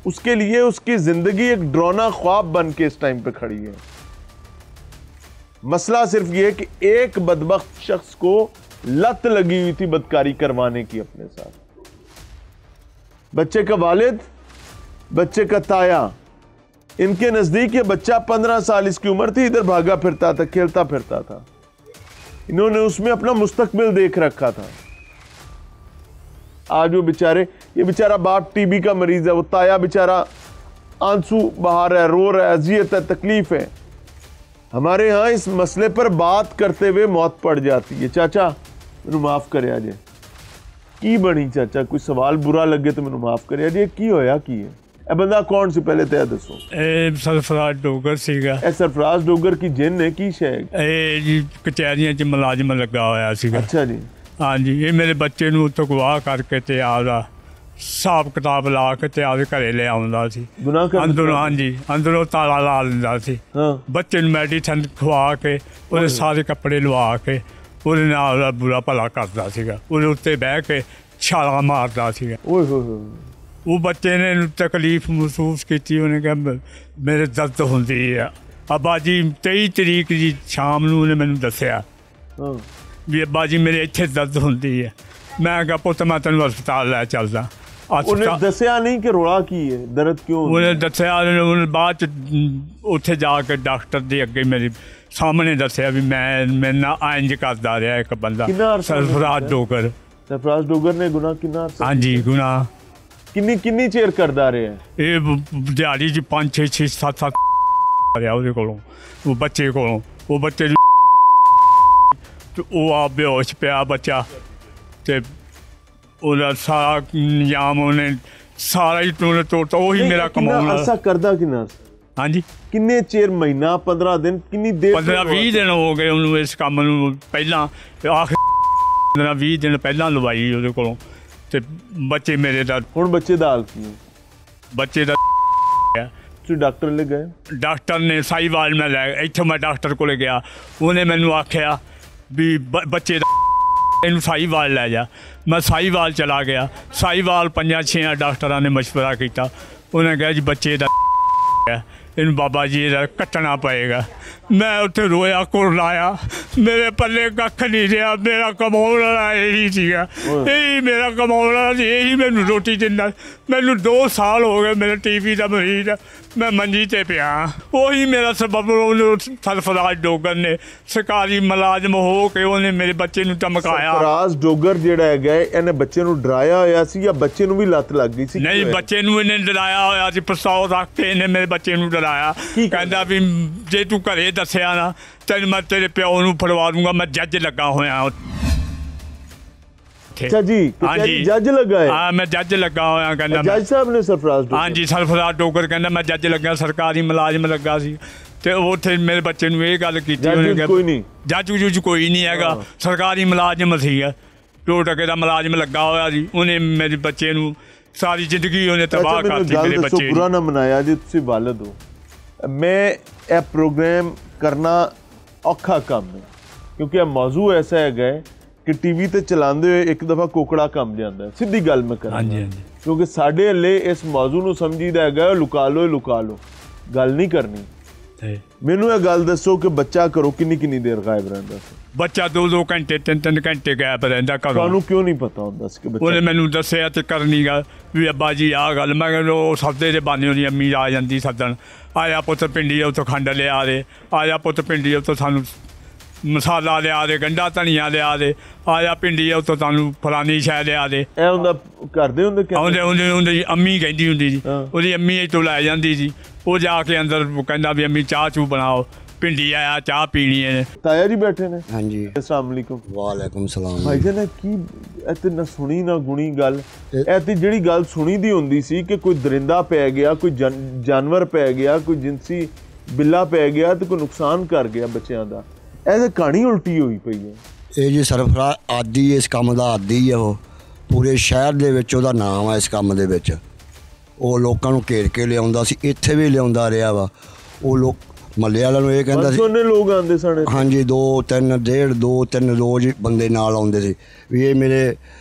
उसके लिए उसकी जिंदगी एक डरावना ख्वाब बन के इस टाइम पे खड़ी है। मसला सिर्फ ये है कि एक बदबख्त शख्स को लत लगी हुई थी बदकारी करवाने की अपने साथ। बच्चे का वालिद, बच्चे का ताया, इनके नजदीक ये बच्चा 15 साल इसकी उम्र थी, इधर भागा फिरता था, खेलता फिरता था। इन्होंने उसमें अपना मुस्तकबिल देख रखा था। आज वो बेचारे, ये बेचारा बाप टीबी का मरीज है, वो ताया बेचारा आंसू बहा रहा है, रो रहा है, अजियत है, तकलीफ है। हमारे यहाँ इस मसले पर बात करते हुए मौत पड़ जाती है। चाचा मैनू माफ करे अजे की बनी, चाचा कोई सवाल बुरा लगे तो मैनू माफ करे अजे, की होया की है? ए बंदा कौन सी पहले तय दसो। सरफराज डोगर सीगा। ए सरफराज डोगर की जिन है की शय? जी कचहरियां च मुलाजिम लगा होया सीगा। अच्छा जी। हाँ जी, ये मेरे बच्चे नूं उत्तों गवाह करके ते आपदा हिसाब किताब ला के ते आपदे घरे ले आउंदा सी। अंदरों, हाँ जी, अंदरों ताला ला दिंदा सी। बच्चे नूं मेडिसिन खवा के ਉਹਦੇ ਸਾਰੇ ਕੱਪੜੇ ਲਵਾ ਕੇ ਉਹਦੇ ਨਾਲ ਦਾ बुरा भला करदा सीगा, ਉਹਦੇ ਉੱਤੇ ਬਹਿ ਕੇ ਛਾਲਾਂ ਮਾਰਦਾ ਸੀਗਾ। ਓਏ ਹੋਏ ਹੋਏ। ਉਹ ਬੱਚੇ ਨੇ ਤਕਲੀਫ ਮਹਿਸੂਸ ਕੀਤੀ, ਉਹਨੇ ਕਿਹਾ ਮੇਰੇ ਦਰਦ ਹੁੰਦੀ ਆ। ਅੱਬਾ ਜੀ 23 ਤਰੀਕ ਦੀ ਸ਼ਾਮ ਨੂੰ ਉਹਨੇ ਮੈਨੂੰ ਦੱਸਿਆ ਵੀ ਅੱਬਾ ਜੀ ਮੇਰੇ ਇੱਥੇ ਦਰਦ ਹੁੰਦੀ ਹੈ। ਮੈਂ ਕਿਹਾ ਪੁੱਤ ਮੈਂ ਤੈਨੂੰ ਹਸਪਤਾਲ ਲੈ ਚੱਲਦਾ। ਉਹਨੇ ਦੱਸਿਆ ਨਹੀਂ ਕਿ ਰੌਲਾ ਕੀ ਹੈ, ਦਰਦ ਕਿਉਂ? ਉਹਨੇ ਦੱਸਿਆ, ਉਹਨੇ ਬਾਅਦ ਚ ਉੱਥੇ ਜਾ ਕੇ ਡਾਕਟਰ ਦੇ ਅੱਗੇ ਮੇਰੇ ਸਾਹਮਣੇ ਦੱਸਿਆ ਵੀ ਮੇਰੇ ਨਾਲ ਇੰਜ ਕਰਦਾ ਰਿਹਾ ਇੱਕ ਬੰਦਾ, ਸਰਫਰਾਜ਼ ਡੋਗਰ। ਸਰਫਰਾਜ਼ ਡੋਗਰ ਨੇ ਗੁਨਾਹ ਕਿੰਨਾ? ਹਾਂਜੀ, ਗੁਨਾਹ ਕਿੰਨੀ ਚਿਰ ਕਰਦਾ ਰਿਹਾ? ਇਹ ਦਿਹਾੜੀ 'ਚ 5 6 7 ਰਿਹਾ ਉਹਦੇ ਕੋਲੋਂ, ਉਹ ਬੱਚੇ ਕੋਲੋਂ। ਉਹ ਬੱਚੇ ਉਹ ਆ ਬੇਹੋਸ਼ ਪਿਆ ਬੱਚਾ, ਤੇ ਉਹਦਾ ਸਾਰਾ ਨਿਯਾਮ ਉਹਨੇ ਸਾਰਾ ਹੀ ਤੋੜਤਾ। ਉਹੀ ਮੇਰਾ ਕਮਾਉਣ ਵਾਲਾ ਕਰਦਾ ਕਿੰਨਾ? ਹਾਂਜੀ, ਕਿੰਨੇ ਚਿਰ? ਮਹੀਨਾ, 15 ਦਿਨ, ਕਿੰਨੀ ਦੇਰ? 15-20 ਦਿਨ ਹੋ ਗਏ ਉਹਨੂੰ ਇਸ ਕੰਮ ਨੂੰ। ਪਹਿਲਾਂ ਆਖਿਰ 15-20 ਦਿਨ ਪਹਿਲਾਂ ਲਵਾਈ ਉਹਦੇ ਕੋਲੋਂ। ਤੇ ਬੱਚੇ ਮੇਰੇ ਦਾ, ਹੁਣ ਬੱਚੇ ਦਾ ਹਾਲ ਕੀ ਹੈ? ਬੱਚੇ ਦਾ ਤੁਸੀਂ ਡਾਕਟਰ ਲੈ ਗਏ? ਡਾਕਟਰ ਨੇ ਸਾਈਵਾਲ ਮੈਂ ਲੈ, ਇੱਥੋਂ ਮੈਂ ਡਾਕਟਰ ਕੋਲ ਗਿਆ, ਉਹਨੇ ਮੈਨੂੰ ਆਖਿਆ ਵੀ ਬੱਚੇ ਦਾ ਇਹਨੂੰ ਸਾਈਵਾਲ ਲੈ ਜਾ। ਮੈਂ ਸਾਈਵਾਲ ਚਲਾ ਗਿਆ। ਸਾਈਵਾਲ 5-6 ਡਾਕਟਰਾਂ ਨੇ ਮਸ਼ਵਰਾ ਕੀਤਾ। ਉਹਨੇ ਕਿਹਾ ਜੀ ਬੱਚੇ ਦਾ ਇਹਨੂੰ ਬਾਬਾ ਜੀ ਇਹਦਾ ਕੱਟਣਾ ਪਏਗਾ। ਮੈਂ ਉੱਥੇ ਰੋਇਆ, ਕੁਰਲਾਇਆ, ਮੇਰੇ ਪੱਲੇ ਕੱਖ ਨਹੀਂ ਰਿਹਾ। ਮੇਰਾ ਕਮਾਉਣ ਵਾਲਾ ਇਹੀ ਸੀਗਾ, ਇਹੀ ਮੇਰਾ ਕਮਾਉਣ ਵਾਲਾ ਸੀ, ਇਹੀ ਮੈਨੂੰ ਰੋਟੀ ਦਿੰਦਾ। ਮੈਨੂੰ 2 ਸਾਲ ਹੋ ਗਏ ਮੇਰੇ ਟੀਵੀ ਦਾ ਮਰੀਜ਼, ਮੈਂ ਮੰਜੀ 'ਤੇ ਪਿਆ। ਉਹੀ ਮੇਰਾ ਸਬਬ ਉਹਨੂੰ ਸਰਫਰਾਜ਼ ਡੋਗਰ ਨੇ, ਸਰਕਾਰੀ ਮੁਲਾਜ਼ਮ ਹੋ ਕੇ ਉਹਨੇ ਮੇਰੇ ਬੱਚੇ ਨੂੰ ਧਮਕਾਇਆ। ਸਰਫਰਾਜ਼ ਡੋਗਰ ਜਿਹੜਾ ਹੈਗਾ, ਇਹਨੇ ਬੱਚੇ ਨੂੰ ਡਰਾਇਆ ਹੋਇਆ ਸੀ ਜਾਂ ਬੱਚੇ ਨੂੰ ਵੀ ਲੱਤ ਲੱਗ ਗਈ ਸੀ? ਨਹੀਂ, ਬੱਚੇ ਨੂੰ ਇਹਨੇ ਡਰਾਇਆ ਹੋਇਆ ਸੀ। ਪਿਸਤੌਲ ਰੱਖ ਕੇ ਇਹਨੇ ਮੇਰੇ ਬੱਚੇ ਨੂੰ ਡਰਾਇਆ। ਕਹਿੰਦਾ ਵੀ ਜੇ ਤੂੰ ਘਰੇ ਦੱਸਿਆ ਨਾ ਤੈਨੂੰ ਮੈਂ ਤੇਰੇ ਪਿਓ ਨੂੰ ਫੜਵਾ ਦੂੰਗਾ। ਮੈਂ ਜੱਜ ਲੱਗਾ ਹੋਇਆ। ਅੱਛਾ ਜੀ, ਹਾਂਜੀ, ਜੱਜ ਲੱਗਾ ਹੈ? ਹਾਂ, ਮੈਂ ਜੱਜ ਲੱਗਾ ਹੋਇਆ। ਕਹਿੰਦਾ ਜੱਜ ਸਾਹਿਬ ਨੇ ਸਰਫਰਾਜ਼ ਡੋਗਰ? ਹਾਂਜੀ, ਸਰਫਰਾਜ਼ ਡੋਗਰ ਕਹਿੰਦਾ ਮੈਂ ਜੱਜ ਲੱਗਾ, ਸਰਕਾਰੀ ਮੁਲਾਜ਼ਮ ਲੱਗਾ ਸੀ। ਤੇ ਉੱਥੇ ਮੇਰੇ ਬੱਚੇ ਨੂੰ ਇਹ ਗੱਲ ਕੀਤੀ, ਕੋਈ ਨਹੀਂ ਜੱਜ ਜੁੱਜ ਕੋਈ ਨਹੀਂ ਹੈਗਾ, ਸਰਕਾਰੀ ਮੁਲਾਜ਼ਮ ਸੀਗਾ, 2 ਟਕੇ ਦਾ ਮੁਲਾਜ਼ਮ ਲੱਗਾ ਹੋਇਆ ਸੀ। ਉਹਨੇ ਮੇਰੇ ਬੱਚੇ ਨੂੰ ਸਾਰੀ ਜ਼ਿੰਦਗੀ ਉਹਨੇ ਤਬਾਹ ਕਰਤੀ। ਮੇਰੇ ਬੱਚੇ ਬੁਰਾ ਨਾ ਮਨਾਇਆ ਜੀ, ਤੁਸੀਂ ਵਾਲਦ ਹੋ। ਮੈਂ ਇਹ ਪ੍ਰੋਗਰਾਮ ਕਰਨਾ ਔਖਾ ਕੰਮ ਹੈ ਕਿਉਂਕਿ ਇਹ ਮੌਜੂ ਐਸਾ ਹੈਗਾ ਕਿ ਟੀਵੀ ਤੇ ਚਲਾਉਂਦੇ ਹੋਏ ਇੱਕ ਦਫਾ ਕੋਕੜਾ ਕੰਮ ਜਾਂਦਾ। ਸਿੱਧੀ ਗੱਲ ਮੈਂ ਕਰਾਂ, ਕਿਉਂਕਿ ਸਾਡੇ ਹਲੇ ਇਸ ਮੌਜੂ ਨੂੰ ਸਮਝੀਦਾ ਹੈਗਾ ਲੁਕਾ ਲਓ, ਗੱਲ ਨਹੀਂ ਕਰਨੀ। ਮੈਨੂੰ ਇਹ ਗੱਲ ਦੱਸੋ ਕਿ ਬੱਚਾ ਘਰੋਂ ਕਿੰਨੀ ਦੇਰ ਗਾਇਬ ਰਹਿੰਦਾ ਸੀ? ਬੱਚਾ 2-2 ਘੰਟੇ 3-3 ਘੰਟੇ ਗਾਇਬ ਰਹਿੰਦਾ ਘਰੋਂ। ਤੁਹਾਨੂੰ ਕਿਉਂ ਨਹੀਂ ਪਤਾ ਹੁੰਦਾ ਸੀ ਕਿ ਬੱਚਾ? ਉਹਨੇ ਮੈਨੂੰ ਦੱਸਿਆ ਤੇ ਕਰਨੀ ਗੱਲ ਵੀ ਅੱਬਾ ਜੀ ਆਹ ਗੱਲ। ਮੈਂ ਕਹਿੰਦਾ ਉਹ ਸੱਦੇ ਦੇ ਬਾਨੇ ਉਹਦੀ ਅੰਮੀ ਆ ਜਾਂਦੀ ਸੱਦਣ, ਆਇਆ ਪੁੱਤ ਪਿੰਡੀ ਉੱਥੋਂ ਖੰਡ ਲਿਆ ਦੇ, ਆਇਆ ਪੁੱਤ ਪਿੰਡੀ ਉੱਥੋਂ ਸਾਨੂੰ ਮਸਾਲਾ ਲਿਆ ਦੇ, ਗੰਢਾ ਧਨੀਆ ਲਿਆ ਦੇ, ਆਇਆ ਪਿੰਡੀ ਉੱਥੋਂ ਤੁਹਾਨੂੰ ਫਲਾਨੀ ਸ਼ੈ ਲਿਆ ਦੇ। ਇਹ ਹੁੰਦਾ ਕਰਦੇ ਹੁੰਦੇ? ਉਹਦੀ ਅੰਮੀ ਕਹਿੰਦੀ ਹੁੰਦੀ ਸੀ, ਉਹਦੀ ਅੰਮੀ ਇੱਥੋਂ ਲੈ ਜਾਂਦੀ ਸੀ। ਉਹ ਜਾ ਕੇ ਅੰਦਰ ਕਹਿੰਦਾ ਵੀ ਅੰਮੀ ਚਾਹ ਚੂ ਬਣਾਓ, ਪਿੰਡੀ ਆਇਆ ਚਾਹ ਪੀਣੀ ਹੈ। ਤਾਇਆ ਜੀ ਬੈਠੇ ਨੇ? ਹਾਂਜੀ। अस्सलाम वालेकुम। वालेकुम सलाम। ਭਾਈ ਜੀ ਨੇ ਕੀ ਇਹ ਨਾ ਸੁਣੀ ਨਾ ਗੁਣੀ ਗੱਲ। ਇਹ ਤੇ ਜਿਹੜੀ ਗੱਲ ਸੁਣੀ ਦੀ ਹੁੰਦੀ ਸੀ ਕਿ ਕੋਈ ਦਰਿੰਦਾ ਪੈ ਗਿਆ, ਕੋਈ ਜਾਨਵਰ ਪੈ ਗਿਆ, ਕੋਈ ਜਿੰਸੀ ਬਿੱਲਾ ਪੈ ਗਿਆ ਤੇ ਕੋਈ ਨੁਕਸਾਨ ਕਰ ਗਿਆ ਬੱਚਿਆਂ ਦਾ। ਇਹ ਤੇ ਕਹਾਣੀ ਉਲਟੀ ਹੋਈ ਪਈ ਹੈ। ਇਹ ਜੀ ਸਰਫਰਾਜ਼ ਆਦੀ ਇਸ ਕੰਮ ਦਾ ਆਦੀ ਹੈ। ਉਹ ਪੂਰੇ ਸ਼ਹਿਰ ਦੇ ਵਿੱਚ ਉਹਦਾ ਨਾਮ ਹੈ ਇਸ ਕੰਮ ਦੇ ਵਿੱਚ। ਉਹ ਲੋਕਾਂ ਨੂੰ ਘੇਰ ਕੇ ਲਿਆਉਂਦਾ ਸੀ, ਇੱਥੇ ਵੀ ਲਿਆਉਂਦਾ ਰਿਹਾ ਵਾ। ਉਹ ਲੋਕ ਮੱਲੇ ਵਾਲਿਆਂ ਨੂੰ ਇਹ ਕਹਿੰਦਾ ਸੀ, ਉਹਨੇ ਲੋਕ ਆਉਂਦੇ ਸਨ। ਹਾਂਜੀ, 2-3 ਰੋਜ਼ ਬੰਦੇ ਨਾਲ ਆਉਂਦੇ ਸੀ ਵੀ ਇਹ ਮੇਰੇ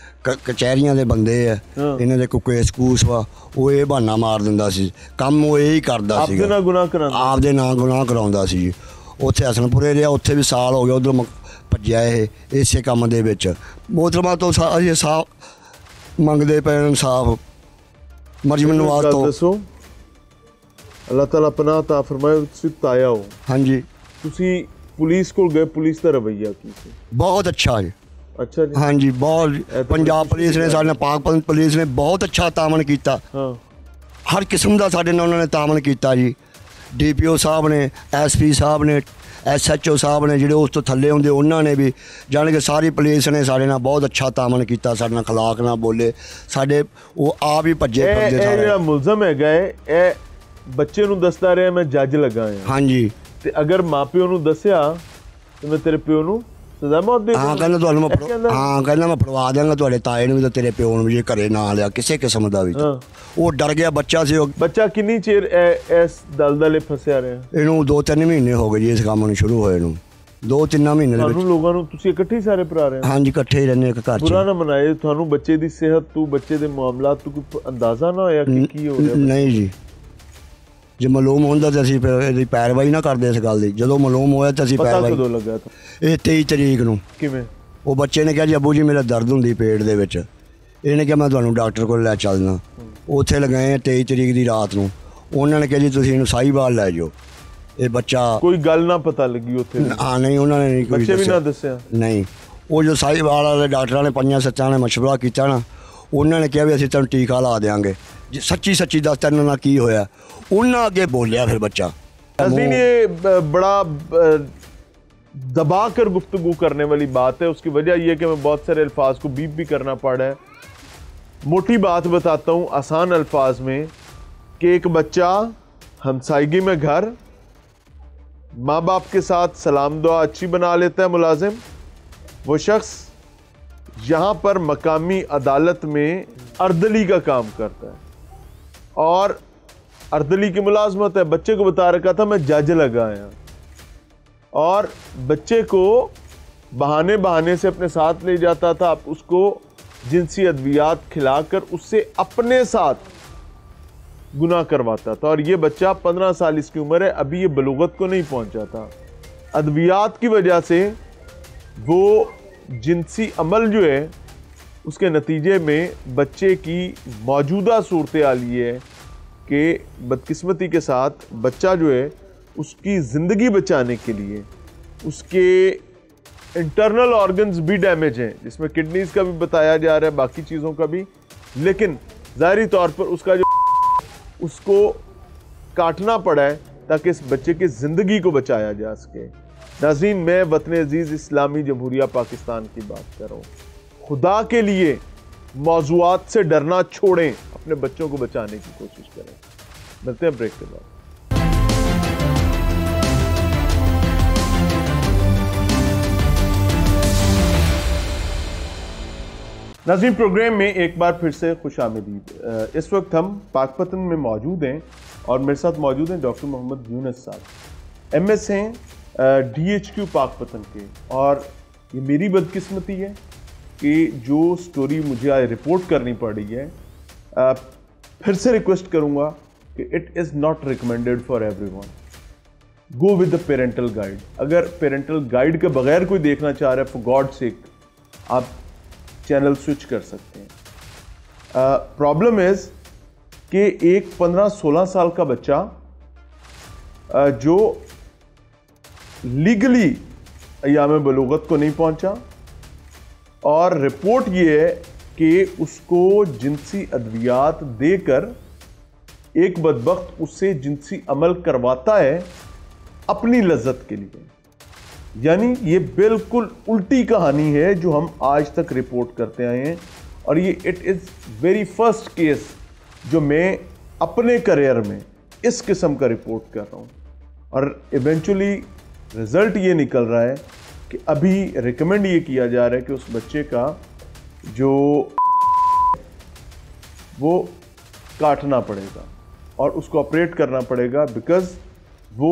ਕਚਹਿਰੀਆਂ ਦੇ ਬੰਦੇ ਆ, ਇਹਨਾਂ ਦੇ ਕੋਈ ਕੇਸ ਕੂਸ ਵਾ। ਉਹ ਇਹ ਬਹਾਨਾ ਮਾਰ ਦਿੰਦਾ ਸੀ, ਕੰਮ ਉਹ ਇਹ ਹੀ ਕਰਦਾ ਸੀ, ਆਪਦੇ ਨਾਲ ਗੁਨਾਹ ਕਰਾਉਂਦਾ ਸੀ। ਉੱਥੇ ਹਸਨਪੁਰੇ ਰਿਹਾ, ਉੱਥੇ ਵੀ ਸਾਲ ਹੋ ਗਿਆ, ਉੱਧਰ ਭੱਜਿਆ ਇਹ ਇਸੇ ਕੰਮ ਦੇ ਵਿੱਚ। ਮੋਹਤਰਮਾ ਤੋਂ ਅਸੀਂ ਸਾਫ਼ ਮੰਗਦੇ ਪਏ, ਇਨਸਾਫ ਮਰਜ਼ੀ ਨਵਾਜ਼ ਤੋਂ। ਦੱਸੋ, ਅੱਲਾਹ ਤਾਲਾ ਪਨਾਹ ਤਾ ਫਰਮਾਏ। ਤੁਸੀਂ ਤਾਇਆ ਹੋ? ਹਾਂਜੀ। ਤੁਸੀਂ ਪੁਲਿਸ ਕੋਲ ਗਏ, ਪੁਲਿਸ ਦਾ ਰਵੱਈਆ ਕੀ ਸੀ? ਬਹੁਤ ਅੱਛਾ ਜੀ। ਅੱਛਾ ਜੀ। ਹਾਂਜੀ, ਬਹੁਤ। ਪੰਜਾਬ ਪੁਲਿਸ ਨੇ ਸਾਡੇ ਨਾਲ, ਪਾਕ ਪੁਲਿਸ ਨੇ ਬਹੁਤ ਅੱਛਾ ਤਾਮਨ ਕੀਤਾ। ਹਰ ਕਿਸਮ ਦਾ ਸਾਡੇ ਨਾਲ ਉਹਨਾਂ ਨੇ ਤਾਮਨ ਕੀਤਾ ਜੀ। DPO ਸਾਹਿਬ ਨੇ, SP ਸਾਹਿਬ ਨੇ, SHO ਸਾਹਿਬ ਨੇ, ਜਿਹੜੇ ਉਸ ਤੋਂ ਥੱਲੇ ਹੁੰਦੇ ਉਹਨਾਂ ਨੇ ਵੀ, ਜਾਣੀ ਕਿ ਸਾਰੀ ਪੁਲਿਸ ਨੇ ਸਾਡੇ ਨਾਲ ਬਹੁਤ ਅੱਛਾ ਤਾਮਨ ਕੀਤਾ। ਸਾਡੇ ਨਾਲ ਖਲਾਕ ਨਾ ਬੋਲੇ, ਸਾਡੇ ਉਹ ਆਪ ਹੀ ਭੱਜੇ ਫਿਰਦੇ ਸਾਰੇ। ਜਿਹੜਾ ਮੁਲਜ਼ਮ ਹੈਗਾ ਇਹ ਬੱਚੇ ਨੂੰ ਦੱਸਦਾ ਰਿਹਾ ਮੈਂ ਜੱਜ ਲੱਗਾ ਹਾਂ। ਹਾਂਜੀ। ਤੇ ਅਗਰ ਮਾਪਿਓ ਨੂੰ ਦੱਸਿਆ ਤੇ ਮੈਂ ਤੇਰੇ ਪਿਓ ਨੂੰ ਸਜ਼ਾ ਮੌਤ ਦੇ ਹਾਂ ਕਹਿੰਦਾ ਤੁਹਾਨੂੰ ਮੈਂ ਕਹਿੰਦਾ ਮੈਂ ਫੜਵਾ ਦਿਆਂਗਾ ਤੁਹਾਡੇ ਤਾਏ ਨੂੰ ਵੀ ਤੇ ਤੇਰੇ ਪਿਓ ਨੂੰ ਵੀ, ਜੇ ਘਰੇ ਨਾ ਲਿਆ ਕਿਸੇ ਕਿਸਮ ਦਾ ਵੀ। ਉਹ ਡਰ ਗਿਆ ਬੱਚਾ ਸੀ। ਉਹ ਬੱਚਾ ਕਿੰਨੀ ਚਿਰ ਇਸ ਦਲਦਲੇ ਫਸਿਆ ਰਿਹਾ? ਇਹਨੂੰ 2-3 ਮਹੀਨੇ ਹੋ ਗਏ ਜੀ ਇਸ ਕੰਮ ਨੂੰ ਸ਼ੁਰੂ ਹੋਏ ਨੂੰ। 2-3 ਮਹੀਨੇ ਦੇ ਵਿੱਚ ਲੋਕਾਂ ਨੂੰ ਤੁਸੀਂ ਇਕੱਠੇ ਸਾਰੇ ਭਰਾ ਰਹੇ? ਹਾਂਜੀ, ਇਕੱਠੇ ਹੀ ਰਹਿੰਦੇ ਇੱਕ ਘਰ 'ਚ। ਬੁਰਾ ਨਾ ਮਨਾਏ। ਤੁਹਾਨੂੰ ਬੱਚੇ ਦੀ ਸਿਹਤ ਤੋਂ, ਬੱਚੇ ਦੇ ਮਾਮਲਾਤ ਤੋਂ ਕੋਈ ਅੰਦਾਜ਼ਾ ਨਾ ਹੋਇਆ ਕਿ ਕੀ ਹੋ ਰਿਹਾ? ਨਹੀਂ ਜੀ, ਜੇ ਮਾਲੂਮ ਹੁੰਦਾ ਤਾਂ ਅਸੀਂ ਫਿਰ ਇਹਦੀ ਪੈਰਵਾਈ ਨਾ ਕਰਦੇ ਇਸ ਗੱਲ ਦੀ। ਜਦੋਂ ਮਾਲੂਮ ਹੋਇਆ ਤਾਂ ਅਸੀਂ ਪੈਰਵਾਈ। ਕਦੋਂ ਲੱਗਾ? ਇਹ 23 ਤਰੀਕ ਨੂੰ। ਕਿਵੇਂ? ਉਹ ਬੱਚੇ ਨੇ ਕਿਹਾ ਜੀ ਅੱਬੂ ਜੀ ਮੇਰਾ ਦਰਦ ਹੁੰਦੀ ਪੇਟ ਦੇ ਵਿੱਚ। ਇਹਨੇ ਕਿਹਾ ਮੈਂ ਤੁਹਾਨੂੰ ਡਾਕਟਰ ਕੋਲ ਲੈ ਚੱਲਦਾ। ਉੱਥੇ ਲਗਾਏ 23 ਤਰੀਕ ਦੀ ਰਾਤ ਨੂੰ। ਉਹਨਾਂ ਨੇ ਕਿਹਾ ਜੀ ਤੁਸੀਂ ਇਹਨੂੰ ਸਾਹੀਵਾਲ ਲੈ ਜਾਓ। ਇਹ ਬੱਚਾ ਕੋਈ ਗੱਲ ਨਾ ਪਤਾ ਲੱਗੀ ਉੱਥੇ? ਹਾਂ ਨਹੀਂ, ਉਹਨਾਂ ਨੇ ਨਹੀਂ ਕੋਈ ਬੱਚੇ ਵੀ ਨਾ ਦੱਸਿਆ? ਨਹੀਂ, ਉਹ ਜੋ ਸਾਹੀਵਾਲ ਵਾਲੇ ਡਾਕਟਰਾਂ ਨੇ 5-7 ਨੇ ਮਸ਼ਵਰਾ ਕੀਤਾ ਨਾ, ਉਹਨਾਂ ਨੇ ਕਿਹਾ ਵੀ ਅਸੀਂ ਤੈਨੂੰ ਟੀਕਾ ਲਾ ਦੇਵਾਂਗੇ। ਜੀ ਸੱਚੀ ਦੱਸ ਤੈਨੂੰ ਨਾਲ ਕੀ ਹੋਇਆ? ਉਹਨਾਂ ਅੱਗੇ ਬੋਲਿਆ ਫਿਰ ਬੱਚਾ। नाज़रीन, ये बड़ा दबा कर गुफ्तगू करने वाली बात है। उसकी वजह यह है कि मैं बहुत सारे अल्फाज को बीप भी करना पड़ा है। मोटी बात बताता हूँ आसान अल्फाज में कि एक बच्चा हमसायगी में घर माँ बाप के साथ सलाम दुआ अच्छी बना लेता है मुलाजिम, वो शख्स यहाँ पर मकामी अदालत में अर्दली का काम करता है और अर्दली की मुलाजमत है। बच्चे को बता रखा था मैं जज लगा आया और बच्चे को बहाने से अपने साथ ले जाता था। उसको जिनसी अद्वियात खिलाकर उससे अपने साथ गुनाह करवाता था और ये बच्चा 15 साल इसकी उम्र है, अभी ये बलूगत को नहीं पहुंचा था। अद्वियात की वजह से वो जिनसी अमल जो है उसके नतीजे में बच्चे की मौजूदा सूरत हाल ये है कि बदकिस्मती के साथ बच्चा जो है उसकी ज़िंदगी बचाने के लिए उसके इंटरनल ऑर्गन्स भी डैमेज हैं, जिसमें किडनीज़ का भी बताया जा रहा है, बाकी चीज़ों का भी, लेकिन ज़ाहिरी तौर पर उसका जो उसको काटना पड़ा है ताकि इस बच्चे की ज़िंदगी को बचाया जा सके। नाज़रीन, मैं वतन अज़ीज़ इस्लामी जमहूरिया पाकिस्तान की बात कर रहा हूँ। खुदा के लिए मौज़ूआत से डरना छोड़ें, अपने बच्चों को बचाने की कोशिश करें। मिलते हैं ब्रेक के बाद। नाज़रीन, प्रोग्राम में एक बार फिर से खुशामदीद। इस वक्त हम पाकपतन में मौजूद हैं और मेरे साथ मौजूद हैं डॉक्टर मोहम्मद यूनुस साहब, MS हैं DHQ पाकपतन के। और ये मेरी बदकिस्मती है कि जो स्टोरी मुझे आज रिपोर्ट करनी पड़ रही है, फिर से रिक्वेस्ट करूंगा कि it is not recommended for everyone. Go with the parental guide. अगर पेरेंटल गाइड के बगैर कोई देखना चाह रहा है, फॉर गॉड सेक आप चैनल स्विच कर सकते हैं। प्रॉब्लम इज़ कि एक 15-16 साल का बच्चा जो लीगली अय्याम बलूगत को नहीं पहुंचा और रिपोर्ट ये है कि उसको जिनसी अद्वियात देकर एक बदबख्त उससे जिनसी अमल करवाता है अपनी लज्जत के लिए। यानी ये बिल्कुल उल्टी कहानी है जो हम आज तक रिपोर्ट करते आए हैं और ये it is very first case जो मैं अपने करियर में इस किस्म का रिपोर्ट कर रहा हूँ। और इवेंचुअली रिज़ल्ट ये निकल रहा है कि अभी रिकमेंड ये किया जा रहा है कि उस बच्चे का जो वो काटना पड़ेगा और उसको ऑपरेट करना पड़ेगा, बिकॉज वो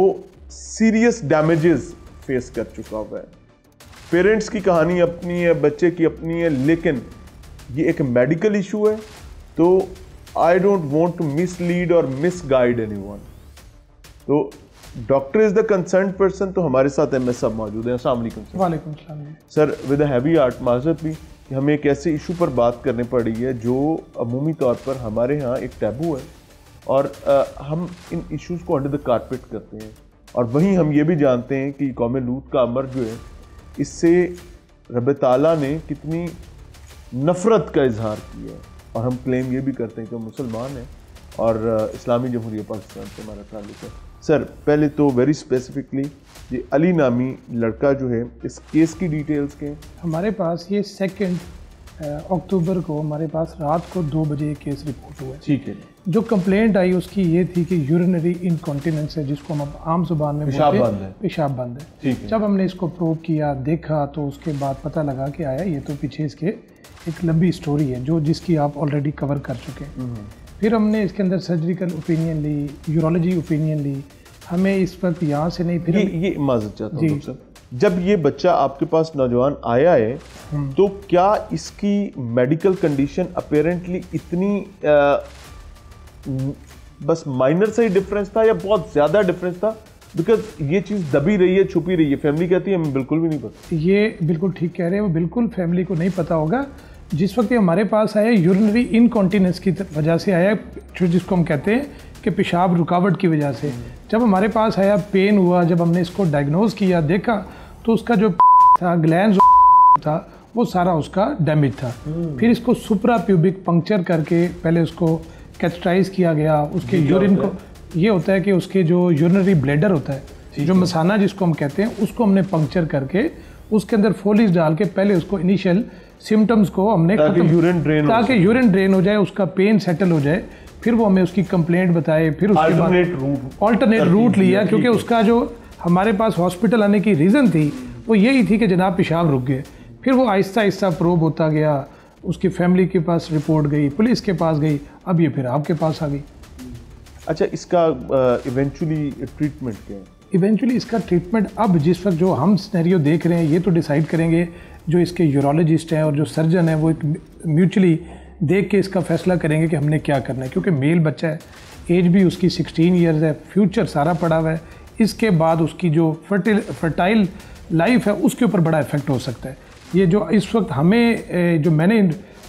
सीरियस डैमेजेस फेस कर चुका हुआ है। पेरेंट्स की कहानी अपनी है, बच्चे की अपनी है, लेकिन ये एक मेडिकल इशू है, तो I don't want to mislead और मिसगाइड एनीवन। तो doctor is the concern person, तो हमारे साथ MS साहब मौजूद हैं। अस्सलाम वालेकुम सर। वालेकुम सलाम sir. With a heavy heart माजरत भी कि हमें एक ऐसे इशू पर बात करनी पड़ रही है जो अमूमी तौर पर हमारे यहाँ एक टैबू है और हम इन इश्यूज़ को अंडर द कारपेट करते हैं। और वहीं हम ये भी जानते हैं कि कौम लूत का अमर जो है, इससे रब ताला ने कितनी नफ़रत का इजहार किया है और हम क्लेम ये भी करते हैं कि मुसलमान हैं और इस्लामी जमहूरिया पाकिस्तान से हमारा ताल्लुक़ है। सर, पहले तो वेरी स्पेसिफिकली ये अली नामी लड़का जो है, इस केस की डिटेल्स के हमारे पास ये 2 अक्टूबर को हमारे पास रात को 2 बजे केस रिपोर्ट हुआ। ठीक है। जो कंप्लेंट आई उसकी ये थी कि यूरिनरी इनकॉन्टिनेंस है, जिसको हम आम जुबान में बोलते हैं पेशाब बंद है। ठीक है। जब हमने इसको प्रूव किया, देखा, तो उसके बाद पता लगा कि आया ये तो पीछे इसके एक लंबी स्टोरी है जो जिसकी आप ऑलरेडी कवर कर चुके हैं। फिर हमने इसके अंदर सर्जिकल ओपिनियन ली, यूरोलॉजी ओपिनियन ली। हमें इस वक्त यहाँ से नहीं, फिर ये माजरत चाहता हूँ सर, जब ये बच्चा आपके पास नौजवान आया है तो क्या इसकी मेडिकल कंडीशन अपेरेंटली इतनी बस माइनर से ही डिफरेंस था या बहुत ज़्यादा डिफरेंस था? बिकॉज ये चीज़ दबी रही है, छुपी रही है, फैमिली कहती है हमें बिल्कुल भी नहीं पता। ये बिल्कुल ठीक कह रहे हैं, वो बिल्कुल फैमिली को नहीं पता होगा, जिस वक्त ये हमारे पास आया यूरिनरी इनकॉन्टिनेंस की वजह से आया, जिसको हम कहते हैं कि पेशाब रुकावट की वजह से। जब हमारे पास आया पेन हुआ, जब हमने इसको डायग्नोज किया, देखा तो उसका जो था ग्लैंड था वो सारा उसका डैमेज था। फिर इसको सुप्रा प्यूबिक पंक्चर करके पहले उसको कैथेटराइज किया गया। उसके यूरिन को, ये होता है कि उसके जो यूरिनरी ब्लैडर होता है, जो मसाना जिसको हम कहते हैं, उसको हमने पंक्चर करके उसके अंदर फोलिज डाल के पहले उसको इनिशियल सिम्टम्स को हमने ताकि यूरिन ड्रेन हो जाए, उसका पेन सेटल हो जाए। फिर वो हमें उसकी कंप्लेंट बताए, फिर उसके बाद ऑल्टरनेट रूट लिया, क्योंकि उसका जो हमारे पास हॉस्पिटल आने की रीज़न थी वो यही थी कि जनाब पेशाब रुक गए। फिर वो आहिस्ता आहिस्ता प्रोब होता गया, उसकी फैमिली के पास रिपोर्ट गई, पुलिस के पास गई, अब ये फिर आपके पास आ गई। अच्छा, इसका इवेंचुअली ट्रीटमेंट क्या है? इवेंचुअली इसका ट्रीटमेंट अब जिस वक्त जो हम सिनेरियो देख रहे हैं ये तो डिसाइड करेंगे जो इसके यूरोलॉजिस्ट हैं और जो सर्जन है, वो एक म्यूचुअली देख के इसका फैसला करेंगे कि हमने क्या करना है। क्योंकि मेल बच्चा है, एज भी उसकी 16 ईयर्स है, फ्यूचर सारा पड़ा हुआ है, इसके बाद उसकी जो फर्टाइल लाइफ है उसके ऊपर बड़ा इफेक्ट हो सकता है। ये जो इस वक्त हमें जो मैंने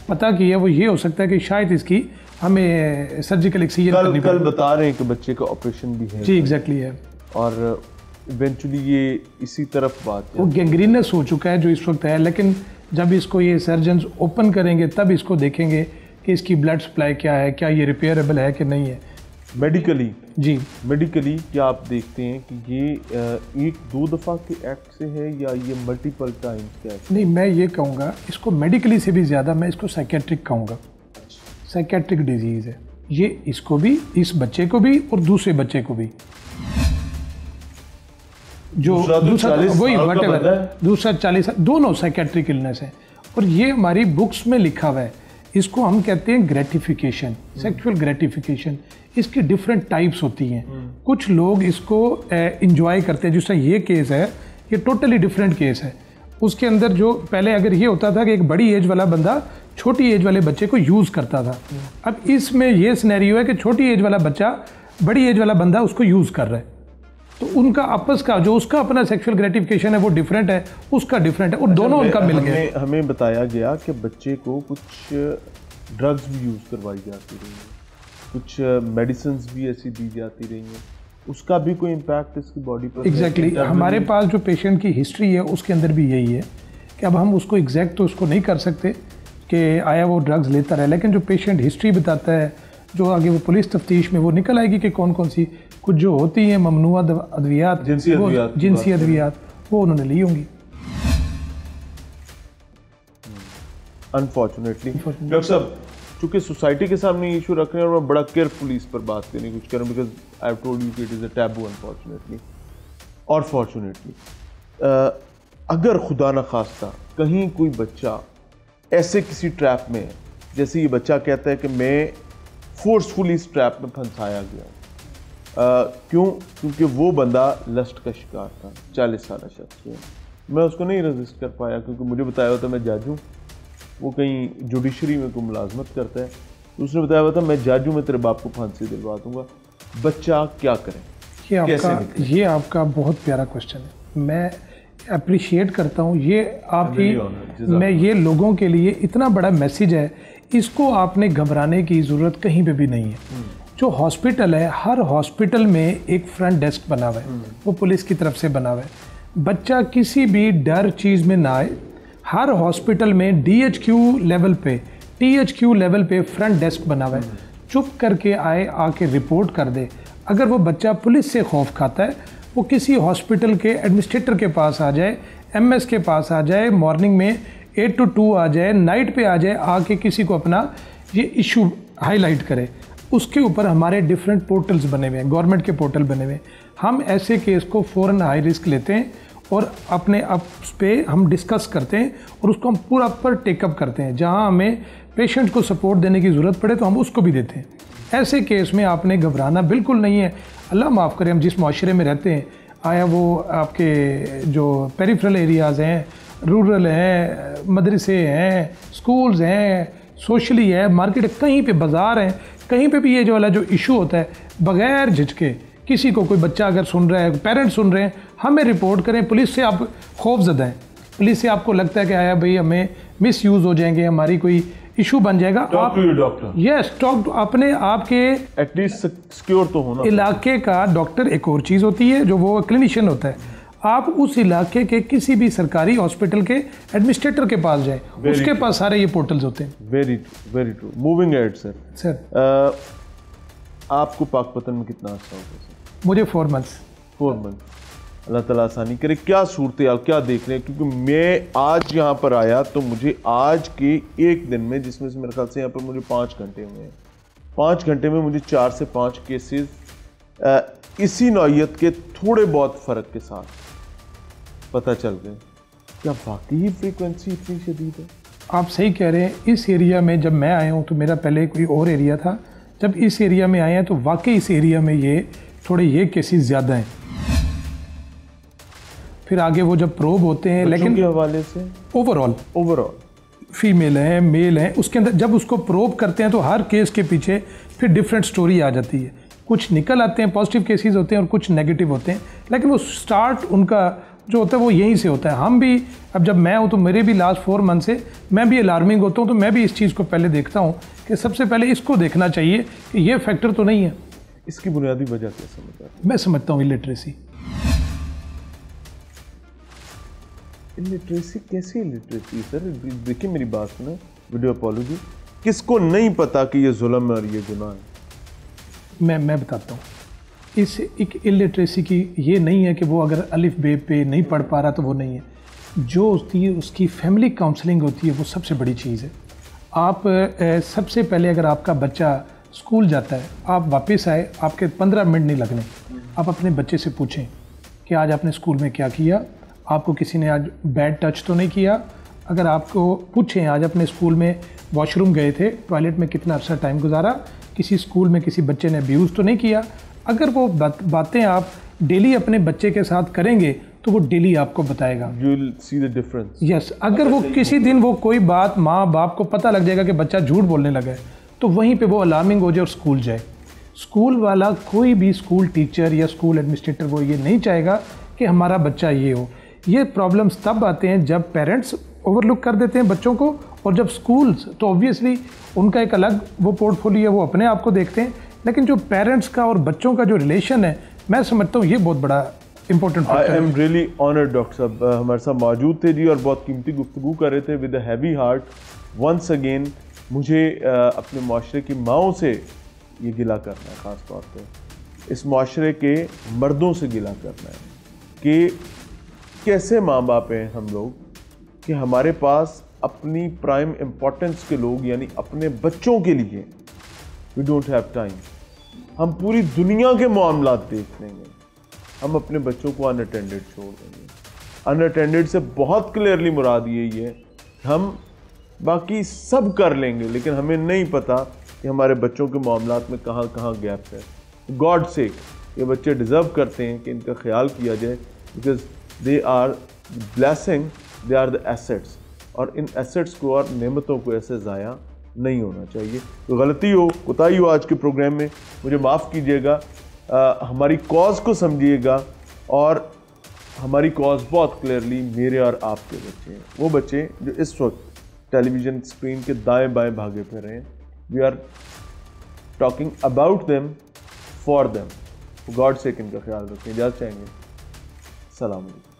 पता किया वो ये हो सकता है कि शायद इसकी हमें सर्जिकल एक्सीजन करनी कल बता रहे हैं कि बच्चे का ऑपरेशन भी है। जी एग्जैक्टली है, और इवेंचुअली ये इसी तरफ बात है, वो गैंग्रीनस हो चुका है जो इस वक्त है। लेकिन जब इसको ये सर्जन्स ओपन करेंगे तब इसको देखेंगे कि इसकी ब्लड सप्लाई क्या है, क्या ये रिपेयरेबल है कि नहीं है। मेडिकली जी, मेडिकली क्या आप देखते हैं कि ये 1-2 दफ़ा के एक्ट से है या ये मल्टीपल टाइम्स के एक्ट? नहीं, मैं ये कहूँगा इसको मेडिकली से भी ज़्यादा मैं इसको साइकेट्रिक कहूँगा। साइकेट्रिक डिजीज़ है ये, इसको भी, इस बच्चे को भी और दूसरे बच्चे को भी। जो दूसरा वही वट दूसरा 40 दोनों साइकेट्रिक इलनेस है। और ये हमारी बुक्स में लिखा हुआ है, इसको हम कहते हैं ग्रेटिफिकेशन, सेक्सुअल ग्रेटिफिकेशन। इसकी डिफरेंट टाइप्स होती हैं। कुछ लोग इसको इंजॉय करते हैं, जिसका ये केस है, ये टोटली डिफरेंट केस है। उसके अंदर जो पहले अगर ये होता था कि एक बड़ी एज वाला बंदा छोटी एज वाले बच्चे को यूज़ करता था, अब इसमें ये सिनेरियो है कि छोटी एज वाला बच्चा बड़ी एज वाला बंदा उसको यूज़ कर रहा है। तो उनका आपस का जो उसका अपना सेक्सुअल ग्रेटिफिकेशन है वो डिफरेंट है, उसका डिफरेंट है, और दोनों उनका मिल गया। हमें बताया गया कि बच्चे को कुछ ड्रग्स भी यूज़ करवाई जाती रही हैं, कुछ मेडिसिन भी ऐसी दी जाती रही हैं, उसका भी कोई इम्पैक्ट इसकी बॉडी पर? एग्जैक्टली हमारे पास जो पेशेंट की हिस्ट्री है उसके अंदर भी यही है कि अब हम उसको एग्जैक्ट तो उसको नहीं कर सकते कि आया वो ड्रग्स लेता रहे, लेकिन जो पेशेंट हिस्ट्री बताता है, जो आगे वो पुलिस तफ्तीश में वो निकल आएगी कि कौन कौन सी कुछ जो होती हैं ममनुआ अद्वियात, जिनसी अद्वियात, वो उन्होंने ली होंगी। अनफॉर्चुनेटली डॉक्टर साहब, चूँकि सोसाइटी के सामने ये इशू रख रहे हैं और मैं बड़ा केयरफुली इस पर बात करने की कोशिश कर रहा हूँ, because I have told you कि it is a taboo unfortunately और फॉर्चुनेटली। अगर खुदा न खास्ता कहीं कोई बच्चा ऐसे किसी ट्रैप में है, जैसे ये बच्चा कहता है कि मैं फोर्सफुली इस ट्रैप में फंसाया गया, क्यों? क्योंकि वो बंदा लस्ट का शिकार था, 40 साल शख्स है, मैं उसको नहीं रजिस्ट कर पाया क्योंकि मुझे बताया हुआ था मैं जज हूँ, वो कहीं जुडिशरी में कोई मुलाजमत करता है, तो उसने बताया हुआ था मैं जज हूँ, मैं तेरे बाप को फांसी दिलवा दूंगा। बच्चा क्या करे? ये आपका बहुत प्यारा क्वेश्चन है, मैं अप्रिशिएट करता हूँ ये आपकी। मैं ये लोगों के लिए इतना बड़ा मैसेज है, इसको आपने घबराने की ज़रूरत कहीं पे भी नहीं है। जो हॉस्पिटल है, हर हॉस्पिटल में एक फ्रंट डेस्क बना हुआ है, वो पुलिस की तरफ से बना हुआ है। बच्चा किसी भी डर चीज़ में ना आए। हर हॉस्पिटल में DHQ लेवल पे, THQ लेवल पे फ्रंट डेस्क बना हुआ है, चुप करके आए, आके रिपोर्ट कर दे। अगर वो बच्चा पुलिस से खौफ खाता है, वो किसी हॉस्पिटल के एडमिनिस्ट्रेटर के पास आ जाए, MS के पास आ जाए, मॉर्निंग में 8 to 2 आ जाए, नाइट पे आ जाए, आके किसी को अपना ये इशू हाईलाइट करे। उसके ऊपर हमारे डिफरेंट पोर्टल्स बने हुए हैं, गवर्नमेंट के पोर्टल बने हुए हैं। हम ऐसे केस को फ़ौरन हाई रिस्क लेते हैं और अपने उस पर हम डिस्कस करते हैं और उसको हम पूरा पर टेकअप करते हैं। जहां हमें पेशेंट को सपोर्ट देने की ज़रूरत पड़े तो हम उसको भी देते हैं। ऐसे केस में आपने घबराना बिल्कुल नहीं है। अल्लाह माफ़ करे, हम जिस माशरे में रहते हैं, आया वो आपके जो पेरिफेरल एरियाज़ हैं, रूरल हैं, मदरसे हैं, स्कूल्स हैं, सोशली है, मार्केट, कहीं पे बाज़ार हैं, कहीं पे भी ये जो वाला जो इशू होता है, बग़ैर झिझके किसी को, कोई बच्चा अगर सुन रहा है, पेरेंट्स सुन रहे हैं, हमें रिपोर्ट करें। पुलिस से आप खौफज़दा हैं, पुलिस से आपको लगता है कि आया भाई हमें मिस यूज़ हो जाएंगे, हमारी कोई इशू बन जाएगा। आप डॉक्टर यस टॉक अपने आपके एटलीस्ट सिक्योर तो होना। इलाके का डॉक्टर एक और चीज़ होती है जो वो क्लिनिशियन होता है। आप उस इलाके के किसी भी सरकारी हॉस्पिटल के एडमिनिस्ट्रेटर के पास जाए, उसके पास सारे ये पोर्टल्स होते हैं। Very true. Moving ahead sir, आपको पाकपतन में कितना अच्छा होगा सर? मुझे 4 मंथ्स। अल्लाह ताला आसानी करे। क्या सूरत हाल क्या देख रहे हैं, क्योंकि मैं आज यहाँ पर आया तो मुझे आज के एक दिन में, जिसमें से मेरे ख्याल से यहाँ पर मुझे 5 घंटे हुए हैं, 5 घंटे में मुझे 4 से 5 केसेस इसी नौइयत के थोड़े बहुत फ़र्क के साथ पता चल गए। क्या वाकई फ्रीक्वेंसी इतनी शदीद है? आप सही कह रहे हैं। इस एरिया में जब मैं आया हूँ तो मेरा पहले कोई और एरिया था, जब इस एरिया में आए हैं तो वाकई इस एरिया में ये केसेस ज़्यादा हैं। फिर आगे वो जब प्रोब होते हैं, लेकिन के हवाले से ओवरऑल फीमेल हैं मेल हैं, उसके अंदर जब उसको प्रोब करते हैं तो हर केस के पीछे फिर डिफरेंट स्टोरी आ जाती है। कुछ निकल आते हैं पॉजिटिव केसेस होते हैं और कुछ नेगेटिव होते हैं, लेकिन वो स्टार्ट उनका जो होता है वो यहीं से होता है। हम भी अब जब मैं हूँ तो मेरे भी लास्ट 4 मंथ से मैं भी अलार्मिंग होता हूँ, तो मैं भी इस चीज़ को पहले देखता हूँ कि सबसे पहले इसको देखना चाहिए कि ये फैक्टर तो नहीं है। इसकी बुनियादी वजह क्या समझ आती है? मैं समझता हूँ इलिटरेसी। इलिटरेसी कैसी इलिटरेसी सर? देखिए मेरी बात सुने, वीडियो अपॉलॉजी, किसको नहीं पता कि ये जुल्म है और ये गुनाह है? मैं बताता हूँ। इस एक इलिटरेसी की ये नहीं है कि वो अगर अलिफ बे पे नहीं पढ़ पा रहा तो वो नहीं है। जो होती है उसकी फैमिली काउंसलिंग होती है, वो सबसे बड़ी चीज़ है। आप सबसे पहले अगर आपका बच्चा स्कूल जाता है, आप वापस आए, आपके 15 मिनट नहीं लगने, आप अपने बच्चे से पूछें कि आज आपने स्कूल में क्या किया, आपको किसी ने आज बैड टच तो नहीं किया। अगर आपको पूछें आज अपने स्कूल में वॉशरूम गए थे, टॉयलेट में कितना अर्सा टाइम गुजारा, किसी स्कूल में किसी बच्चे ने अब्यूज़ तो नहीं किया। अगर वो बातें आप डेली अपने बच्चे के साथ करेंगे तो वो डेली आपको बताएगा। You will see the difference. Yes अगर वो किसी दिन वो कोई बात माँ बाप को पता लग जाएगा कि बच्चा झूठ बोलने लगा है, तो वहीं पे वो अलार्मिंग हो जाए और स्कूल जाए। स्कूल वाला कोई भी स्कूल टीचर या स्कूल एडमिनिस्ट्रेटर वो ये नहीं चाहेगा कि हमारा बच्चा ये हो। ये प्रॉब्लम्स तब आते हैं जब पेरेंट्स ओवरलुक कर देते हैं बच्चों को, और जब स्कूल्स तो ऑब्वियसली उनका एक अलग वो पोर्टफोलियो है, वो अपने आप को देखते हैं। लेकिन जो पेरेंट्स का और बच्चों का जो रिलेशन है, मैं समझता हूँ ये बहुत बड़ा इंपॉर्टेंट फैक्टर है। I am really honoured doctor साहब हमारे साथ मौजूद थे जी और बहुत कीमती गुफ्तगू कर रहे थे with a heavy heart. Once again मुझे अपने माशरे की माओं से ये गिला करना है, ख़ास तौर पे इस माशरे के मर्दों से गिला करना है कि कैसे माँ बाप हैं हम लोग कि हमारे पास अपनी प्राइम इम्पोर्टेंस के लोग यानी अपने बच्चों के लिए वी डोंट हैव टाइम। हम पूरी दुनिया के मामलात देख लेंगे, हम अपने बच्चों को अनअटेंडेड छोड़ देंगे। अनअटेंडेड से बहुत क्लियरली मुराद यही है, हम बाकी सब कर लेंगे लेकिन हमें नहीं पता कि हमारे बच्चों के मामलात में कहाँ कहाँ गैप है। गॉड सेक ये बच्चे डिज़र्व करते हैं कि इनका ख्याल किया जाए, because they are blessing, they are the assets, और इन एसेट्स को और नेमतों को ऐसे ज़ाया नहीं होना चाहिए। तो गलती हो कोताही हो आज के प्रोग्राम में मुझे माफ़ कीजिएगा। हमारी कॉज को समझिएगा, और हमारी कॉज बहुत क्लियरली मेरे और आपके बच्चे हैं, वो बच्चे जो इस वक्त टेलीविज़न स्क्रीन के दाएं बाएं भागे फिर रहे हैं। We are talking about them for them. God से इनका ख्याल रखें। इजाज़त चाहेंगे। सलाम अलैकुम।